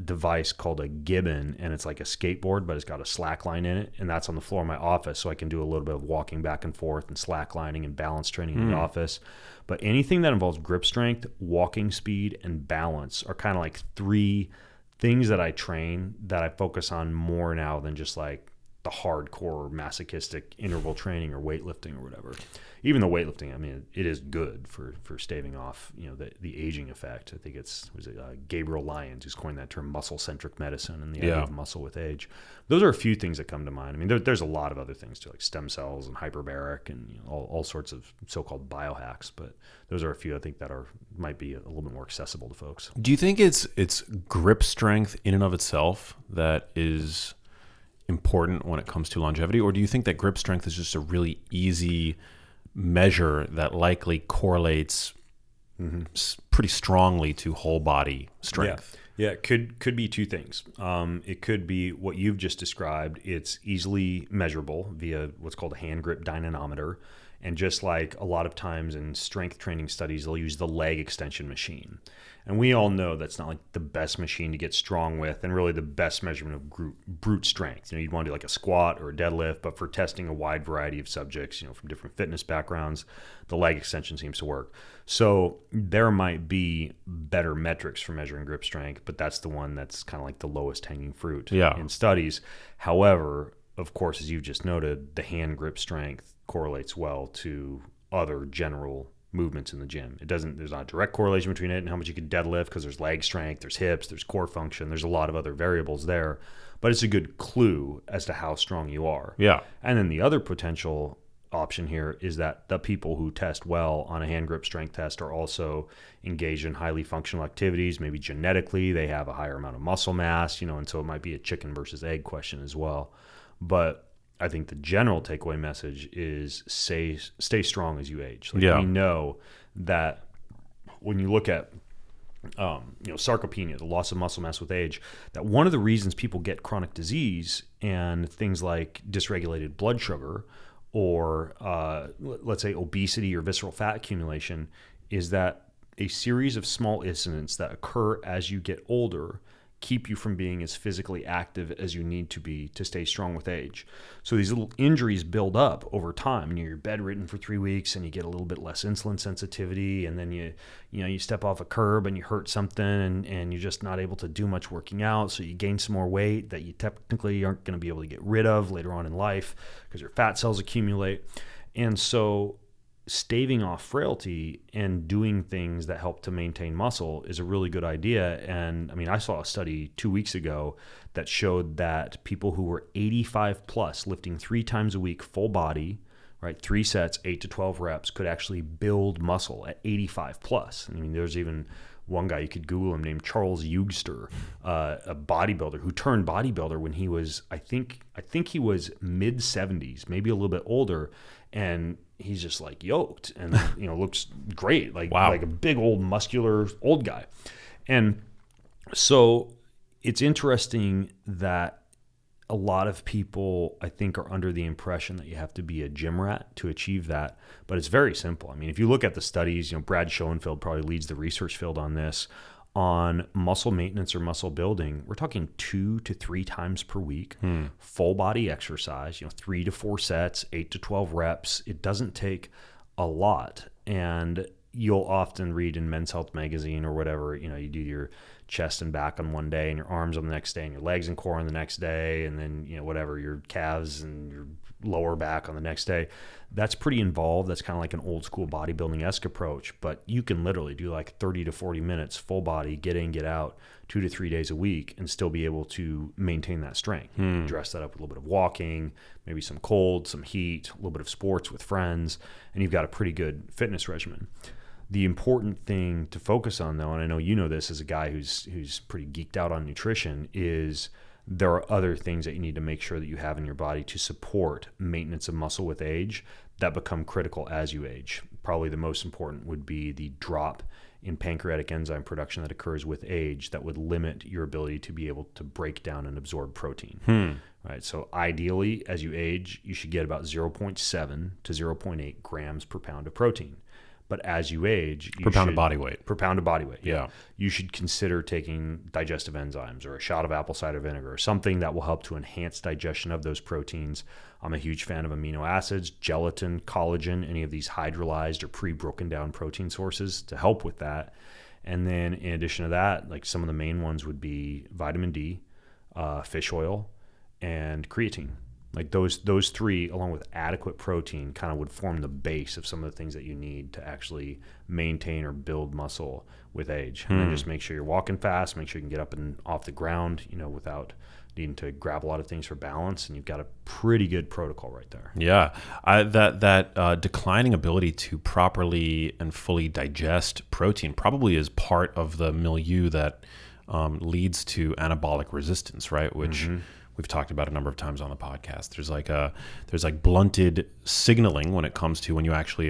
device called a gibbon, and it's like a skateboard, but it's got a slack line in it, and that's on the floor of my office, so I can do a little bit of walking back and forth and slack lining and balance training in the office. But anything that involves grip strength, walking speed, and balance are kind of like three things that I train that I focus on more now than just like the hardcore masochistic interval training or weightlifting or whatever. Even the weightlifting, I mean, it is good for staving off, the aging effect. I think it's Gabriel Lyons who's coined that term, muscle-centric medicine, and the idea of muscle with age. Those are a few things that come to mind. I mean, there's a lot of other things too, like stem cells and hyperbaric and all sorts of so-called biohacks. But those are a few I think that might be a little bit more accessible to folks. Do you think it's grip strength in and of itself that is important when it comes to longevity, or do you think that grip strength is just a really easy measure that likely correlates pretty strongly to whole body strength? Yeah, it could be two things. It could be what you've just described. It's easily measurable via what's called a hand grip dynamometer. And just like a lot of times in strength training studies, they'll use the leg extension machine. And we all know that's not like the best machine to get strong with, and really the best measurement of brute strength. You'd want to do like a squat or a deadlift, but for testing a wide variety of subjects, from different fitness backgrounds, the leg extension seems to work. So there might be better metrics for measuring grip strength, but that's the one that's kind of like the lowest hanging fruit in studies. However, of course, as you've just noted, the hand grip strength correlates well to other general movements in the gym. There's not a direct correlation between it and how much you can deadlift, because there's leg strength, there's hips, there's core function, there's a lot of other variables there, but it's a good clue as to how strong you are. Yeah. And then the other potential option here is that the people who test well on a hand grip strength test are also engaged in highly functional activities. Maybe genetically they have a higher amount of muscle mass, and so it might be a chicken versus egg question as well. But I think the general takeaway message is stay strong as you age. We know that when you look at sarcopenia, the loss of muscle mass with age, that one of the reasons people get chronic disease and things like dysregulated blood sugar or let's say obesity or visceral fat accumulation is that a series of small incidents that occur as you get older keep you from being as physically active as you need to be to stay strong with age. So these little injuries build up over time, and you're bedridden for 3 weeks and you get a little bit less insulin sensitivity, and then you step off a curb and you hurt something and you're just not able to do much working out, so you gain some more weight that you technically aren't going to be able to get rid of later on in life because your fat cells accumulate. And so staving off frailty and doing things that help to maintain muscle is a really good idea. And I mean, I saw a study 2 weeks ago that showed that people who were 85 plus, lifting 3 times a week, full body, right, 3 sets, 8 to 12 reps, could actually build muscle at 85 plus. I mean, there's even one guy, you could Google him, named Charles Eugster, a bodybuilder who turned bodybuilder when he was, I think he was mid 70s, maybe a little bit older, and he's just like yoked and looks great, like a big old muscular old guy. And so it's interesting that a lot of people, I think, are under the impression that you have to be a gym rat to achieve that, but it's very simple. I mean, if you look at the studies, Brad Schoenfeld probably leads the research field on this, on muscle maintenance or muscle building. We're talking 2 to 3 times per week, full body exercise, 3 to 4 sets, 8 to 12 reps. It doesn't take a lot. And you'll often read in Men's Health magazine or whatever, you do your chest and back on one day and your arms on the next day and your legs and core on the next day, and then whatever, your calves and your lower back on the next day. That's pretty involved. That's kind of like an old school bodybuilding-esque approach, but you can literally do like 30 to 40 minutes full body, get in, get out 2 to 3 days a week and still be able to maintain that strength. Dress that up with a little bit of walking, maybe some cold, some heat, a little bit of sports with friends, and you've got a pretty good fitness regimen. The important thing to focus on, though, and I know you know this as a guy who's pretty geeked out on nutrition, is there are other things that you need to make sure that you have in your body to support maintenance of muscle with age that become critical as you age. Probably the most important would be the drop in pancreatic enzyme production that occurs with age that would limit your ability to be able to break down and absorb protein. Right. So ideally, as you age, you should get about 0.7 to 0.8 grams per pound of protein. But as you age, per pound of body weight. Per pound of body weight. Yeah. You should consider taking digestive enzymes or a shot of apple cider vinegar or something that will help to enhance digestion of those proteins. I'm a huge fan of amino acids, gelatin, collagen, any of these hydrolyzed or pre-broken down protein sources to help with that. And then in addition to that, like some of the main ones would be vitamin D, fish oil, and creatine. Like those three, along with adequate protein, kind of would form the base of some of the things that you need to actually maintain or build muscle with age. And then just make sure you're walking fast, make sure you can get up and off the ground, without needing to grab a lot of things for balance, and you've got a pretty good protocol right there. Yeah, that declining ability to properly and fully digest protein probably is part of the milieu that leads to anabolic resistance, right? Which we've talked about a number of times on the podcast. There's blunted signaling when it comes to once you've actually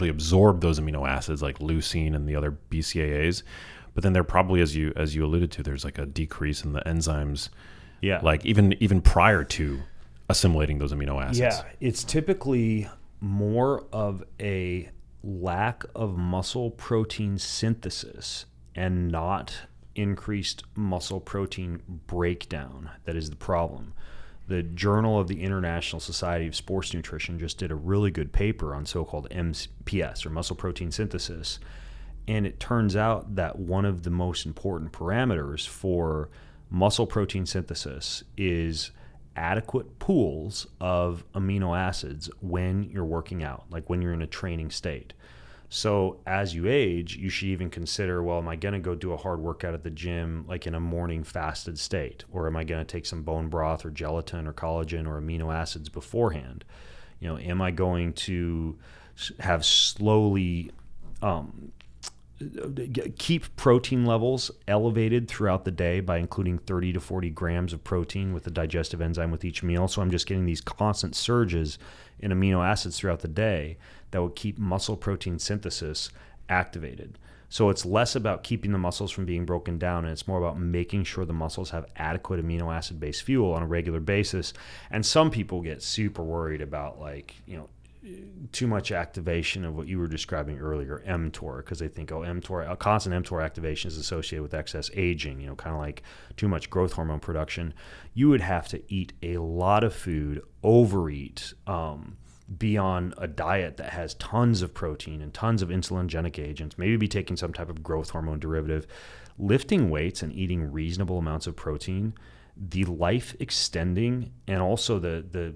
absorbed those amino acids like leucine and the other BCAAs. But then there probably, as you alluded to, there's like a decrease in the enzymes. Yeah. Like even prior to assimilating those amino acids. Yeah. It's typically more of a lack of muscle protein synthesis and not increased muscle protein breakdown that is the problem. The Journal of the International Society of Sports Nutrition just did a really good paper on so-called MPS, or muscle protein synthesis. And it turns out that one of the most important parameters for muscle protein synthesis is adequate pools of amino acids when you're working out, like when you're in a training state. So as you age, you should even consider, well, am I going to go do a hard workout at the gym like in a morning fasted state? Or am I going to take some bone broth or gelatin or collagen or amino acids beforehand? Am I going to have slowly keep protein levels elevated throughout the day by including 30 to 40 grams of protein with the digestive enzyme with each meal? So I'm just getting these constant surges in amino acids throughout the day that will keep muscle protein synthesis activated. So it's less about keeping the muscles from being broken down, and it's more about making sure the muscles have adequate amino acid-based fuel on a regular basis. And some people get super worried about too much activation of what you were describing earlier, mTOR, because they think, mTOR, constant mTOR activation is associated with excess aging, kind of like too much growth hormone production. You would have to eat a lot of food, overeat, be on a diet that has tons of protein and tons of insulinogenic agents, maybe be taking some type of growth hormone derivative, lifting weights and eating reasonable amounts of protein. The life extending and also the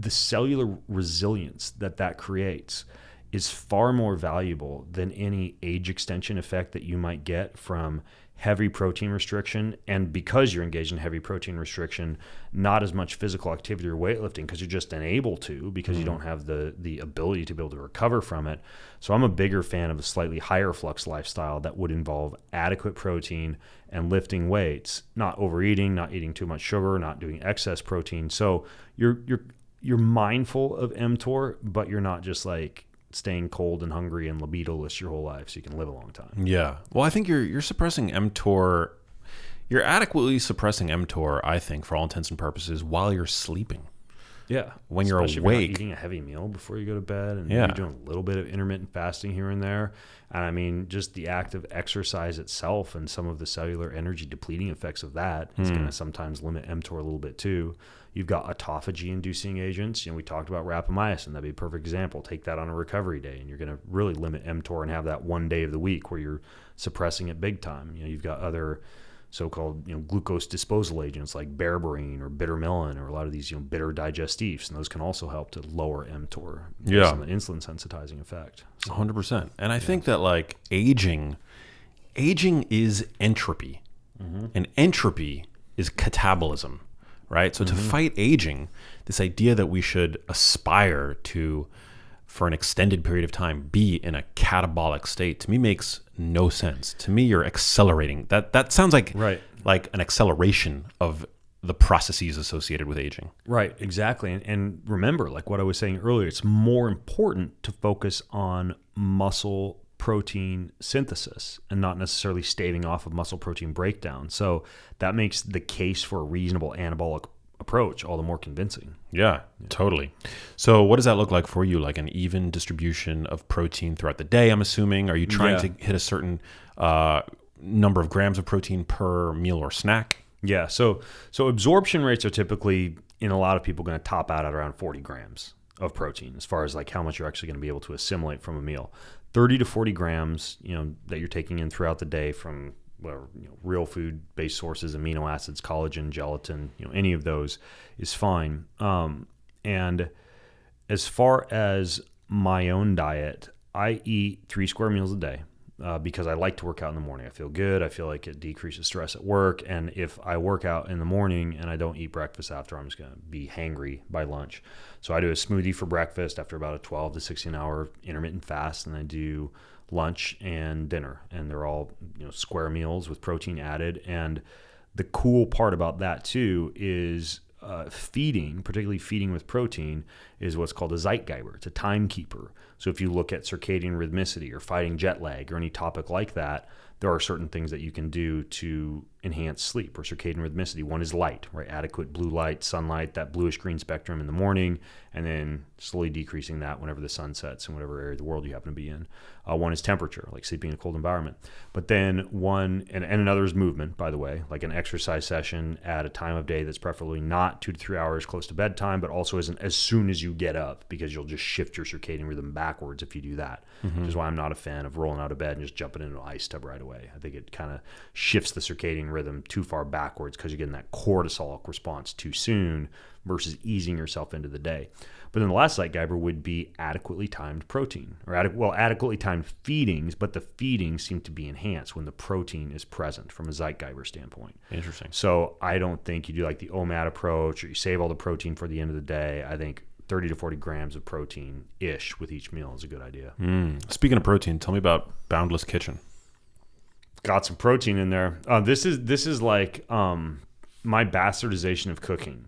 cellular resilience that creates is far more valuable than any age extension effect that you might get from heavy protein restriction. And because you're engaged in heavy protein restriction, not as much physical activity or weightlifting because you're just unable to, because you don't have the ability to be able to recover from it. So I'm a bigger fan of a slightly higher flux lifestyle that would involve adequate protein and lifting weights, not overeating, not eating too much sugar, not doing excess protein. So you're mindful of mTOR, but you're not just like staying cold and hungry and libidoless your whole life so you can live a long time. Yeah. Well, I think you're suppressing mTOR. You're adequately suppressing mTOR, I think, for all intents and purposes, while you're sleeping. Yeah. When you're Especially awake. If you're not eating a heavy meal before you go to bed, and you're doing a little bit of intermittent fasting here and there. And I mean, just the act of exercise itself and some of the cellular energy depleting effects of that is going to sometimes limit mTOR a little bit too. You've got autophagy-inducing agents. We talked about rapamycin. That'd be a perfect example. Take that on a recovery day, and you're going to really limit mTOR and have that one day of the week where you're suppressing it big time. You've got other so-called glucose disposal agents like berberine or bitter melon, or a lot of these bitter digestifs, and those can also help to lower mTOR based on the insulin sensitizing effect. So, 100%. And I think that like aging is entropy, and entropy is catabolism, right? So to fight aging, this idea that we should aspire to, for an extended period of time, be in a catabolic state, to me makes no sense. To me, you're accelerating. That sounds like an acceleration of the processes associated with aging. Right, exactly. And remember, like what I was saying earlier, it's more important to focus on muscle protein synthesis and not necessarily staving off of muscle protein breakdown. So that makes the case for a reasonable anabolic approach all the more convincing. Yeah, totally. So what does that look like for you? Like an even distribution of protein throughout the day, I'm assuming? Are you trying to hit a certain number of grams of protein per meal or snack? Yeah, so absorption rates are typically, in a lot of people, going to top out at around 40 grams of protein as far as like how much you're actually going to be able to assimilate from a meal. 30 to 40 grams, that you're taking in throughout the day from real food-based sources, amino acids, collagen, gelatin, any of those is fine. And as far as my own diet, I eat 3 square meals a day because I like to work out in the morning. I feel good. I feel like it decreases stress at work. And if I work out in the morning and I don't eat breakfast after, I'm just going to be hangry by lunch. So I do a smoothie for breakfast after about a 12 to 16 hour intermittent fast, and I do lunch and dinner, and they're all square meals with protein added. And the cool part about that too is feeding, particularly feeding with protein, is what's called a Zeitgeber. It's a timekeeper. So if you look at circadian rhythmicity or fighting jet lag or any topic like that, there are certain things that you can do to enhance sleep or circadian rhythmicity. One is light, right? Adequate blue light, sunlight, that bluish green spectrum in the morning, and then slowly decreasing that whenever the sun sets in whatever area of the world you happen to be in. One is temperature, like sleeping in a cold environment. But then and another is movement, by the way, like an exercise session at a time of day that's preferably not 2 to 3 hours close to bedtime, but also isn't as soon as you get up, because you'll just shift your circadian rhythm backwards if you do that. Which is why I'm not a fan of rolling out of bed and just jumping into an ice tub right away. I think it kind of shifts the circadian rhythm too far backwards because you're getting that cortisol response too soon versus easing yourself into the day. But then the last Zeitgeber would be adequately timed protein, or adequately timed feedings, but the feedings seem to be enhanced when the protein is present from a Zeitgeber standpoint. Interesting. So I don't think you do like the OMAD approach or you save all the protein for the end of the day. I think 30 to 40 grams of protein-ish with each meal is a good idea. Speaking of protein, tell me about Boundless Kitchen. Got some protein in there. This is like my bastardization of cooking,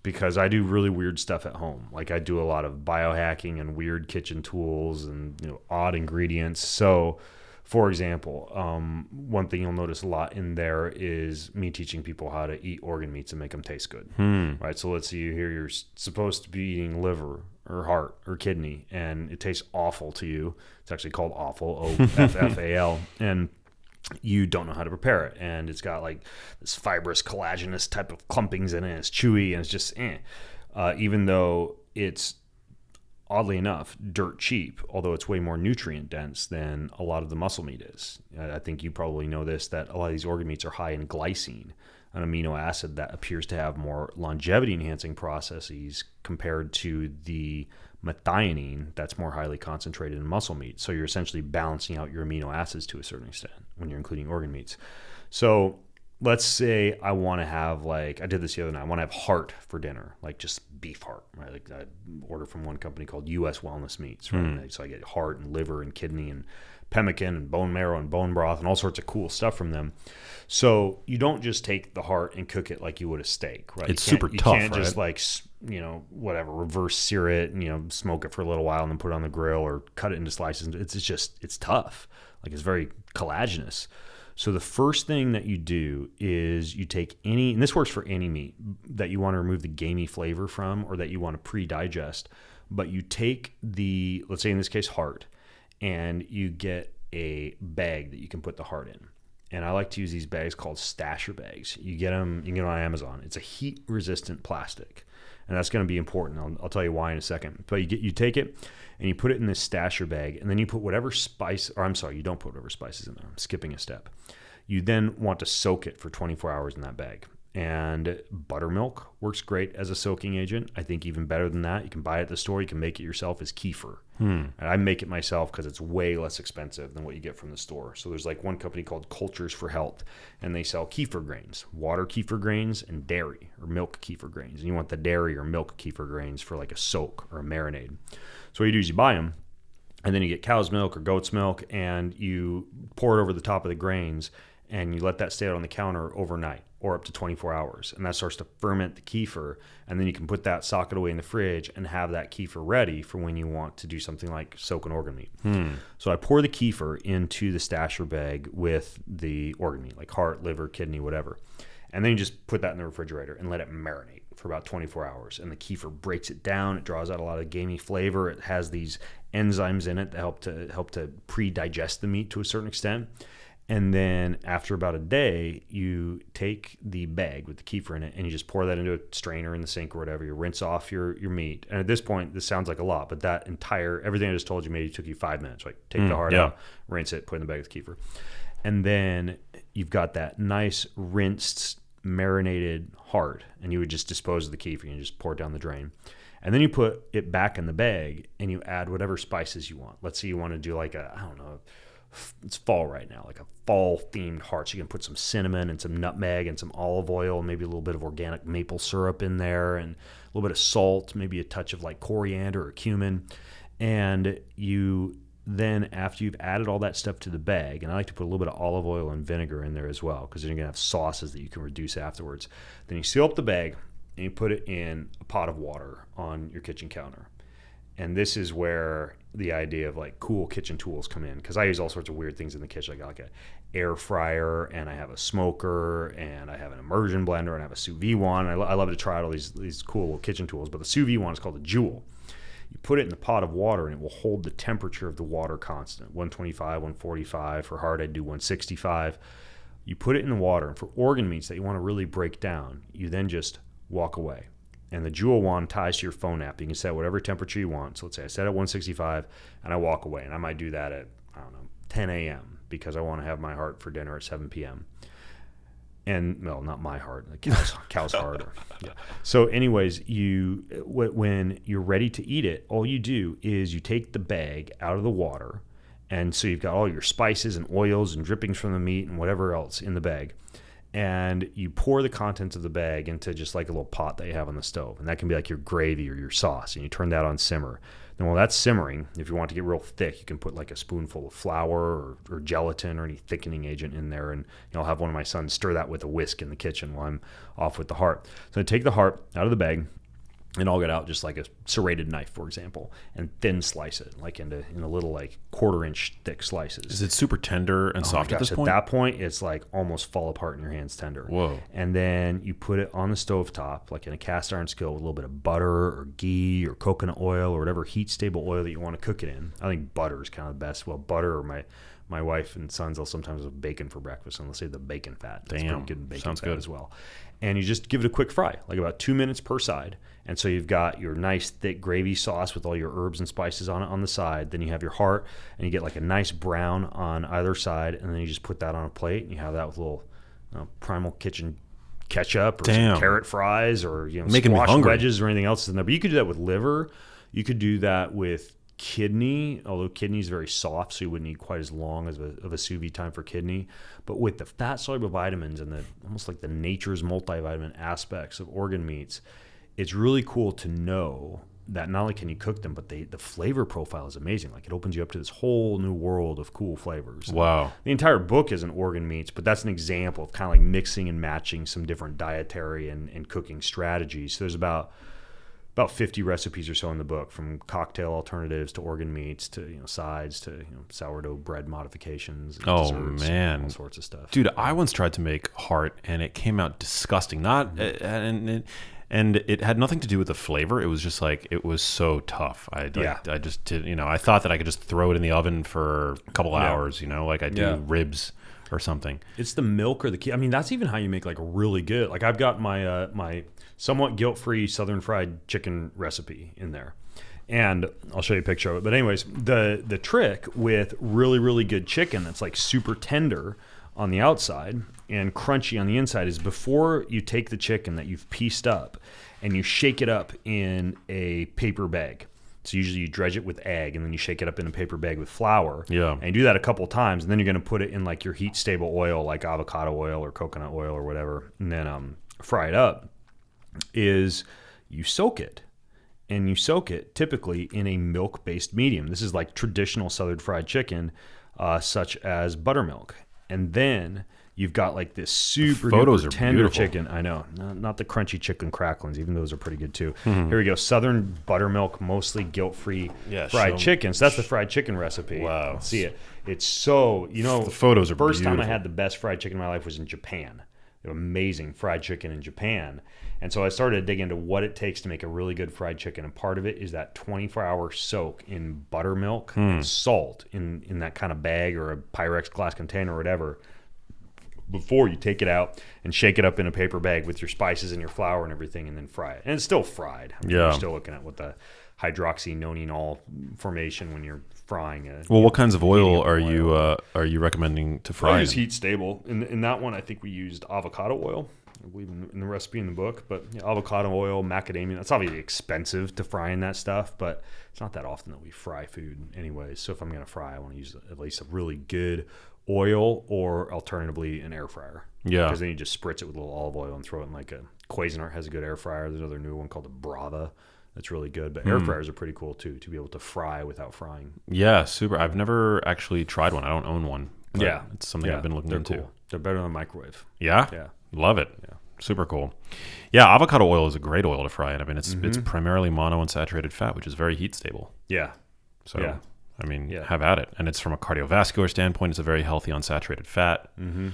because I do really weird stuff at home. Like I do a lot of biohacking and weird kitchen tools and odd ingredients. So, for example, one thing you'll notice a lot in there is me teaching people how to eat organ meats and make them taste good. Right? So let's say you're supposed to be eating liver or heart or kidney, and it tastes awful to you. It's actually called offal, OFFAL, and you don't know how to prepare it, and it's got like this fibrous collagenous type of clumpings in it. It's chewy and it's just even though it's oddly enough dirt cheap, although it's way more nutrient dense than a lot of the muscle meat is. I think you probably know this, that a lot of these organ meats are high in glycine, an amino acid that appears to have more longevity enhancing processes compared to the methionine that's more highly concentrated in muscle meat. So you're essentially balancing out your amino acids to a certain extent when you're including organ meats. So let's say I want to have, like I did this the other night, I want to have heart for dinner, like just beef heart, right? Like I order from one company called US Wellness Meats, right? So I get heart and liver and kidney and pemmican and bone marrow and bone broth and all sorts of cool stuff from them. So you don't just take the heart and cook it like you would a steak, right? It's super tough, You can't right? just like, reverse sear it and, smoke it for a little while and then put it on the grill or cut it into slices. It's tough. Like it's very collagenous. So the first thing that you do is you take any, and this works for any meat that you want to remove the gamey flavor from or that you want to pre-digest, but you take the, let's say in this case, heart, and you get a bag that you can put the heart in. And I like to use these bags called stasher bags. You can get them on Amazon. It's a heat-resistant plastic, and that's going to be important. I'll tell you why in a second. But you take it and you put it in this stasher bag, and then you put whatever spice, or I'm sorry, you don't put whatever spices in there. I'm skipping a step. You then want to soak it for 24 hours in that bag. And buttermilk works great as a soaking agent. I think even better than that, you can buy it at the store. You can make it yourself as kefir. And I make it myself because it's way less expensive than what you get from the store. So there's like one company called Cultures for Health, and they sell kefir grains, water kefir grains, and dairy or milk kefir grains. And you want the dairy or milk kefir grains for like a soak or a marinade. So what you do is you buy them, and then you get cow's milk or goat's milk, and you pour it over the top of the grains, and you let that stay out on the counter overnight or up to 24 hours. And that starts to ferment the kefir. And then you can put that socket away in the fridge and have that kefir ready for when you want to do something like soak an organ meat. So I pour the kefir into the stasher bag with the organ meat, like heart, liver, kidney, whatever. And then you just put that in the refrigerator and let it marinate for about 24 hours. And the kefir breaks it down. It draws out a lot of gamey flavor. It has these enzymes in it that help to pre-digest the meat to a certain extent. And then after about a day, you take the bag with the kefir in it and you just pour that into a strainer in the sink or whatever. You rinse off your meat. And at this point, this sounds like a lot, but that everything I just told you maybe took you 5 minutes. Like take the heart out, rinse it, put it in the bag with kefir. And then you've got that nice rinsed, marinated heart, and you would just dispose of the kefir and just pour it down the drain. And then you put it back in the bag and you add whatever spices you want. Let's say you want to do like it's fall right now, like a fall themed heart. So you can put some cinnamon and some nutmeg and some olive oil, maybe a little bit of organic maple syrup in there, and a little bit of salt, maybe a touch of like coriander or cumin. And you then, after you've added all that stuff to the bag, and I like to put a little bit of olive oil and vinegar in there as well, because then you're going to have sauces that you can reduce afterwards. Then you seal up the bag and you put it in a pot of water on your kitchen counter. And this is where the idea of like cool kitchen tools come in, because I use all sorts of weird things in the kitchen. I got like an air fryer, and I have a smoker, and I have an immersion blender, and I have a sous vide one. I love to try out all these cool little kitchen tools, but the sous vide one is called a Jewel. You put it in the pot of water, and it will hold the temperature of the water constant, 125, 145. For heart, I'd do 165. You put it in the water, and for organ meats that you want to really break down, you then just walk away. And the Jewel wand ties to your phone app. You can set whatever temperature you want. So let's say I set it at 165 and I walk away. And I might do that at, 10 a.m. because I want to have my heart for dinner at 7 p.m. And, well, not my heart, the cow's heart. So anyways, when you're ready to eat it, all you do is you take the bag out of the water. And so you've got all your spices and oils and drippings from the meat and whatever else in the bag. And you pour the contents of the bag into just like a little pot that you have on the stove. And that can be like your gravy or your sauce. And you turn that on simmer. Then while that's simmering, if you want to get real thick, you can put like a spoonful of flour or gelatin or any thickening agent in there. And I'll have one of my sons stir that with a whisk in the kitchen while I'm off with the heart. So I take the heart out of the bag, and I'll get out just like a serrated knife, for example, and thin slice it like into little like 1/4-inch thick slices. Is it super tender and soft at this point? At that point, it's like almost fall apart in your hands tender. Whoa. And then you put it on the stovetop, like in a cast iron skillet with a little bit of butter or ghee or coconut oil or whatever heat stable oil that you want to cook it in. I think butter is kind of the best. Well, butter, or my wife and sons, they'll sometimes have bacon for breakfast, and they'll say the bacon fat. That's pretty good bacon Sounds fat good as well. And you just give it a quick fry, like about 2 minutes per side. And so you've got your nice thick gravy sauce with all your herbs and spices on it on the side. Then you have your heart, and you get like a nice brown on either side. And then you just put that on a plate, and you have that with a little Primal Kitchen ketchup or some carrot fries or squash wedges or anything else in there. But you could do that with liver. You could do that with kidney, although kidney is very soft, so you wouldn't need quite as long of a sous vide time for kidney. But with the fat soluble vitamins and the almost like the nature's multivitamin aspects of organ meats, it's really cool to know that not only can you cook them, but the flavor profile is amazing. Like it opens you up to this whole new world of cool flavors. Wow. And the entire book isn't organ meats, but that's an example of kind of like mixing and matching some different dietary and cooking strategies. So there's about 50 recipes or so in the book, from cocktail alternatives to organ meats to sides to sourdough bread modifications. And desserts, man, all sorts of stuff. Dude, I once tried to make heart and it came out disgusting. And it had nothing to do with the flavor. It was just like, it was so tough. I just did, I thought that I could just throw it in the oven for a couple hours, like I do ribs or something. It's the milk or the key. I mean, that's even how you make like a really good, like I've got my my somewhat guilt-free Southern fried chicken recipe in there. And I'll show you a picture of it. But anyways, the trick with really, really good chicken that's like super tender on the outside and crunchy on the inside is before you take the chicken that you've pieced up and you shake it up in a paper bag. So usually you dredge it with egg and then you shake it up in a paper bag with flour. Yeah. And you do that a couple times, and then you're going to put it in like your heat stable oil, like avocado oil or coconut oil or whatever, and then fry it up. Is you soak it. And you soak it typically in a milk-based medium. This is like traditional Southern fried chicken, such as buttermilk. And then you've got like this super duper tender chicken. I know, not the crunchy chicken cracklings. Even those are pretty good too. Mm-hmm. Here we go. Southern buttermilk, mostly guilt-free fried chicken. So that's the fried chicken recipe. Wow. Let's see it. It's so, the photos are first beautiful. time I had the best fried chicken in my life was in Japan. Amazing fried chicken in Japan. And so I started to dig into what it takes to make a really good fried chicken. And part of it is that 24-hour soak in buttermilk and salt in that kind of bag or a Pyrex glass container or whatever before you take it out and shake it up in a paper bag with your spices and your flour and everything and then fry it. And it's still fried. You're still looking at what the hydroxynonenal formation when you're frying it. Well, what kinds of oil are you recommending to fry? I use heat stable. In that one, I think we used avocado oil. I believe in the recipe in the book, but avocado oil, macadamia. That's obviously expensive to fry in that stuff, but it's not that often that we fry food anyways. So if I'm going to fry, I want to use at least a really good oil or alternatively an air fryer. Yeah. Because then you just spritz it with a little olive oil and throw it in like a Cuisinart has a good air fryer. There's another new one called the Brava. That's really good. But air fryers are pretty cool too, to be able to fry without frying. Yeah, super. I've never actually tried one. I don't own one. Yeah. It's something I've been looking into. Cool. They're better than a microwave. Yeah? Yeah. Love it. Yeah. Super cool. Yeah, avocado oil is a great oil to fry in. I mean, it's primarily monounsaturated fat, which is very heat stable. Yeah. So, I mean, have at it. And it's from a cardiovascular standpoint, it's a very healthy unsaturated fat. Mm-hmm.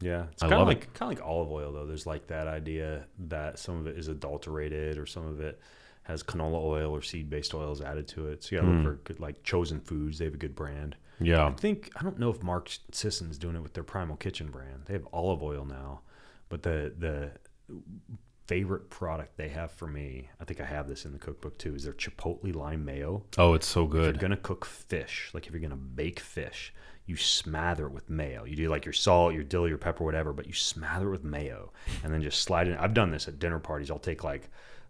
It's kind of like olive oil though. There's like that idea that some of it is adulterated or some of it has canola oil or seed-based oils added to it. So you gotta look for good, like Chosen Foods. They have a good brand. Yeah. I don't know if Mark Sisson's doing it with their Primal Kitchen brand. They have olive oil now, but the favorite product they have for me, I think I have this in the cookbook too, is their Chipotle lime mayo. Oh, it's so good. If you're gonna cook fish, like if you're gonna bake fish, you smother it with mayo. You do like your salt, your dill, your pepper, whatever, but you smother it with mayo and then just slide it in. I've done this at dinner parties. I'll take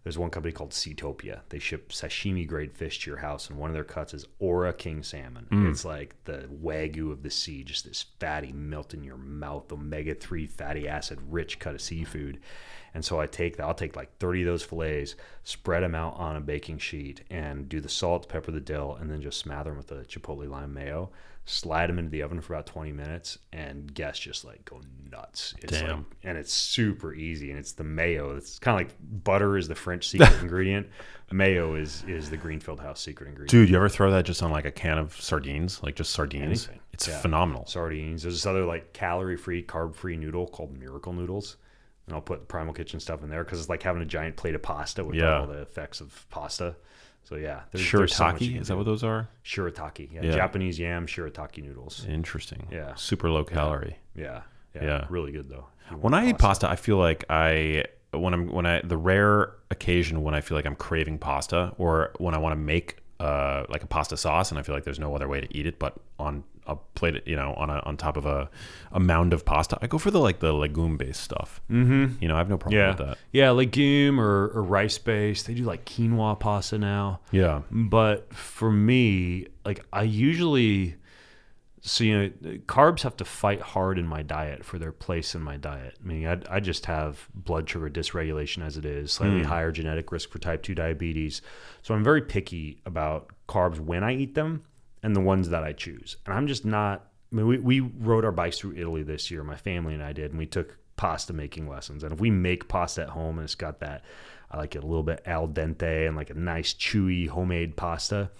there's one company called Seatopia. They ship sashimi grade fish to your house, and one of their cuts is Ora King salmon. It's like the Wagyu of the sea, just this fatty, melt in your mouth, omega-3 fatty acid rich cut of seafood. And so I'll take like 30 of those fillets, spread them out on a baking sheet, and do the salt, pepper, the dill, and then just smother them with the Chipotle lime mayo. Slide them into the oven for about 20 minutes, and guests just like go nuts. Damn. And it's super easy, and it's the mayo. It's kind of like butter is the French secret ingredient. Mayo is the Greenfield house secret ingredient. Dude, you ever throw that just on like a can of sardines? Like just sardines? Anything. It's phenomenal. Sardines. There's this other like calorie-free, carb-free noodle called Miracle Noodles. And I'll put Primal Kitchen stuff in there because it's like having a giant plate of pasta with all the effects of pasta. So there's shirataki, is that what those are? Shirataki, Japanese yam shirataki noodles. Interesting. Yeah, super low calorie. Yeah, really good though. When I eat pasta, I feel like the rare occasion when I feel like I'm craving pasta, or when I want to make like a pasta sauce, and I feel like there's no other way to eat it but on a plate, on top of a mound of pasta, I go for the legume based stuff. I have no problem with that. Yeah, legume or rice based. They do like quinoa pasta now. Yeah, but for me, like I usually, carbs have to fight hard in my diet for their place in my diet. I mean, I just have blood sugar dysregulation as it is, slightly higher genetic risk for type 2 diabetes. So I'm very picky about carbs when I eat them and the ones that I choose. And I'm just not, we rode our bikes through Italy this year, my family and I did, and we took pasta making lessons. And if we make pasta at home and it's got that, I like it a little bit al dente and like a nice chewy homemade pasta,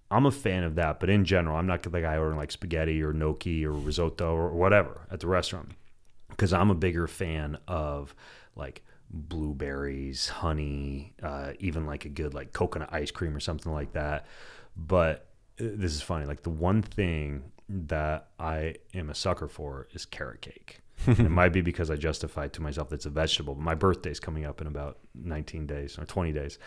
I'm a fan of that. But in general, I'm not the guy ordering like spaghetti or gnocchi or risotto or whatever at the restaurant, because I'm a bigger fan of like blueberries, honey, even like a good like coconut ice cream or something like that. But this is funny. Like the one thing that I am a sucker for is carrot cake. And it might be because I justified to myself that it's a vegetable. But my birthday's coming up in about 19 days or 20 days.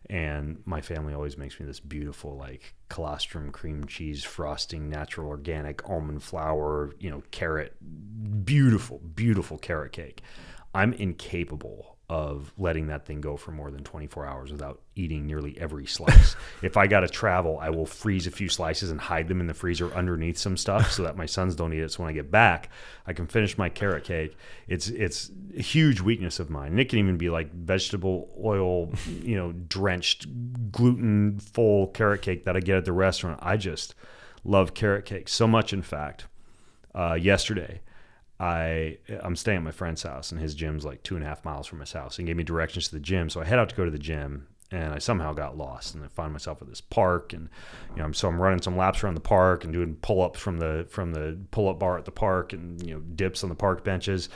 And my family always makes me this beautiful, like, colostrum cream cheese frosting, natural organic almond flour, carrot, beautiful, beautiful carrot cake. I'm incapable of letting that thing go for more than 24 hours without eating nearly every slice. If I got to travel, I will freeze a few slices and hide them in the freezer underneath some stuff so that my sons don't eat it. So when I get back, I can finish my carrot cake. It's a huge weakness of mine. And it can even be like vegetable oil, drenched, gluten-full carrot cake that I get at the restaurant. I just love carrot cake so much. In fact, yesterday, I'm staying at my friend's house, and his gym's like 2.5 miles from his house. He gave me directions to the gym, so I head out to go to the gym, and I somehow got lost, and I find myself at this park, and I'm running some laps around the park and doing pull-ups from the pull-up bar at the park, and dips on the park benches.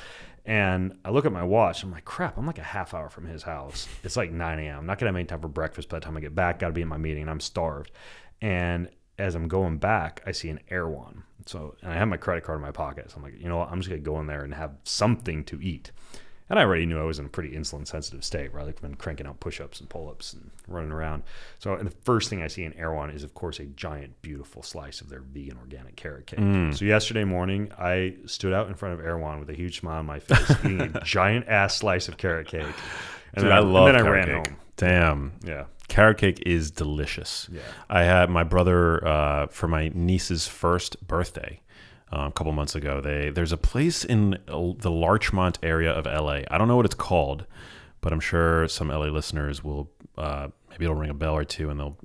And I look at my watch. I'm like, crap, I'm like a half hour from his house. It's like 9 a.m. I'm not gonna have any time for breakfast by the time I get back. Got to be at my meeting, and I'm starved. And as I'm going back, I see an Erewhon. And I have my credit card in my pocket. So I'm like, you know what? I'm just going to go in there and have something to eat. And I already knew I was in a pretty insulin sensitive state, right? Like I've been cranking out push-ups and pull-ups and running around. And the first thing I see in Erewhon is, of course, a giant, beautiful slice of their vegan organic carrot cake. So yesterday morning, I stood out in front of Erewhon with a huge smile on my face, eating a giant ass slice of carrot cake. And Dude, then I carrot ran cake. home. Damn. Yeah. Carrot cake is delicious. Yeah. I had my brother, for my niece's first birthday, a couple months ago. There's a place in the Larchmont area of LA. I don't know what it's called, but I'm sure some LA listeners will, maybe it'll ring a bell or two, and they'll,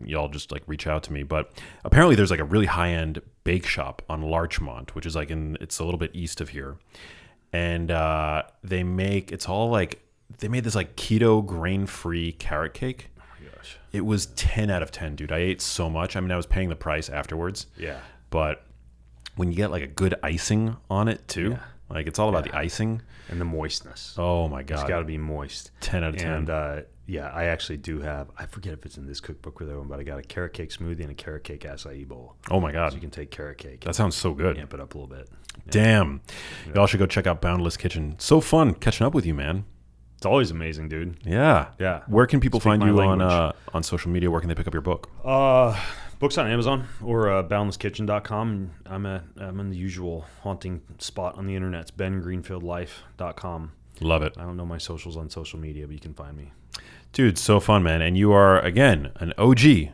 y'all just like reach out to me. But apparently there's like a really high-end bake shop on Larchmont, which is like it's a little bit east of here. And they made this like keto grain-free carrot cake. Oh my gosh. It was 10 out of 10, dude. I ate so much. I mean, I was paying the price afterwards. Yeah. But when you get like a good icing on it too, like it's all about the icing. And the moistness. Oh my God. It's got to be moist. 10 out of 10. And I actually do have, I forget if it's in this cookbook or the other one, but I got a carrot cake smoothie and a carrot cake acai bowl. Oh my God. So you can take carrot cake. That sounds so good. Amp it up a little bit. Yeah. Damn. Y'all should go check out Boundless Kitchen. So fun catching up with you, man. It's always amazing, dude. Yeah. Yeah. Where can people find you language. on social media? Where can they pick up your book? Books on Amazon or boundlesskitchen.com. I'm in the usual haunting spot on the internet. It's bengreenfieldlife.com. Love it. I don't know my socials on social media, but you can find me. Dude, so fun, man. And you are, again, an OG,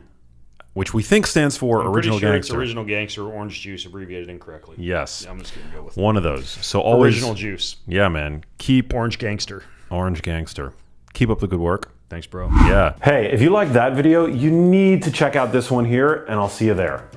which we think stands for I'm Original pretty sure Gangster. It's Original Gangster, orange juice, abbreviated incorrectly. Yes. Yeah, I'm just going to go with one of those. So always Original juice. Yeah, man. Keep Orange Gangster. Orange Gangster. Keep up the good work. Thanks, bro. Yeah. Hey, if you liked that video, you need to check out this one here, and I'll see you there.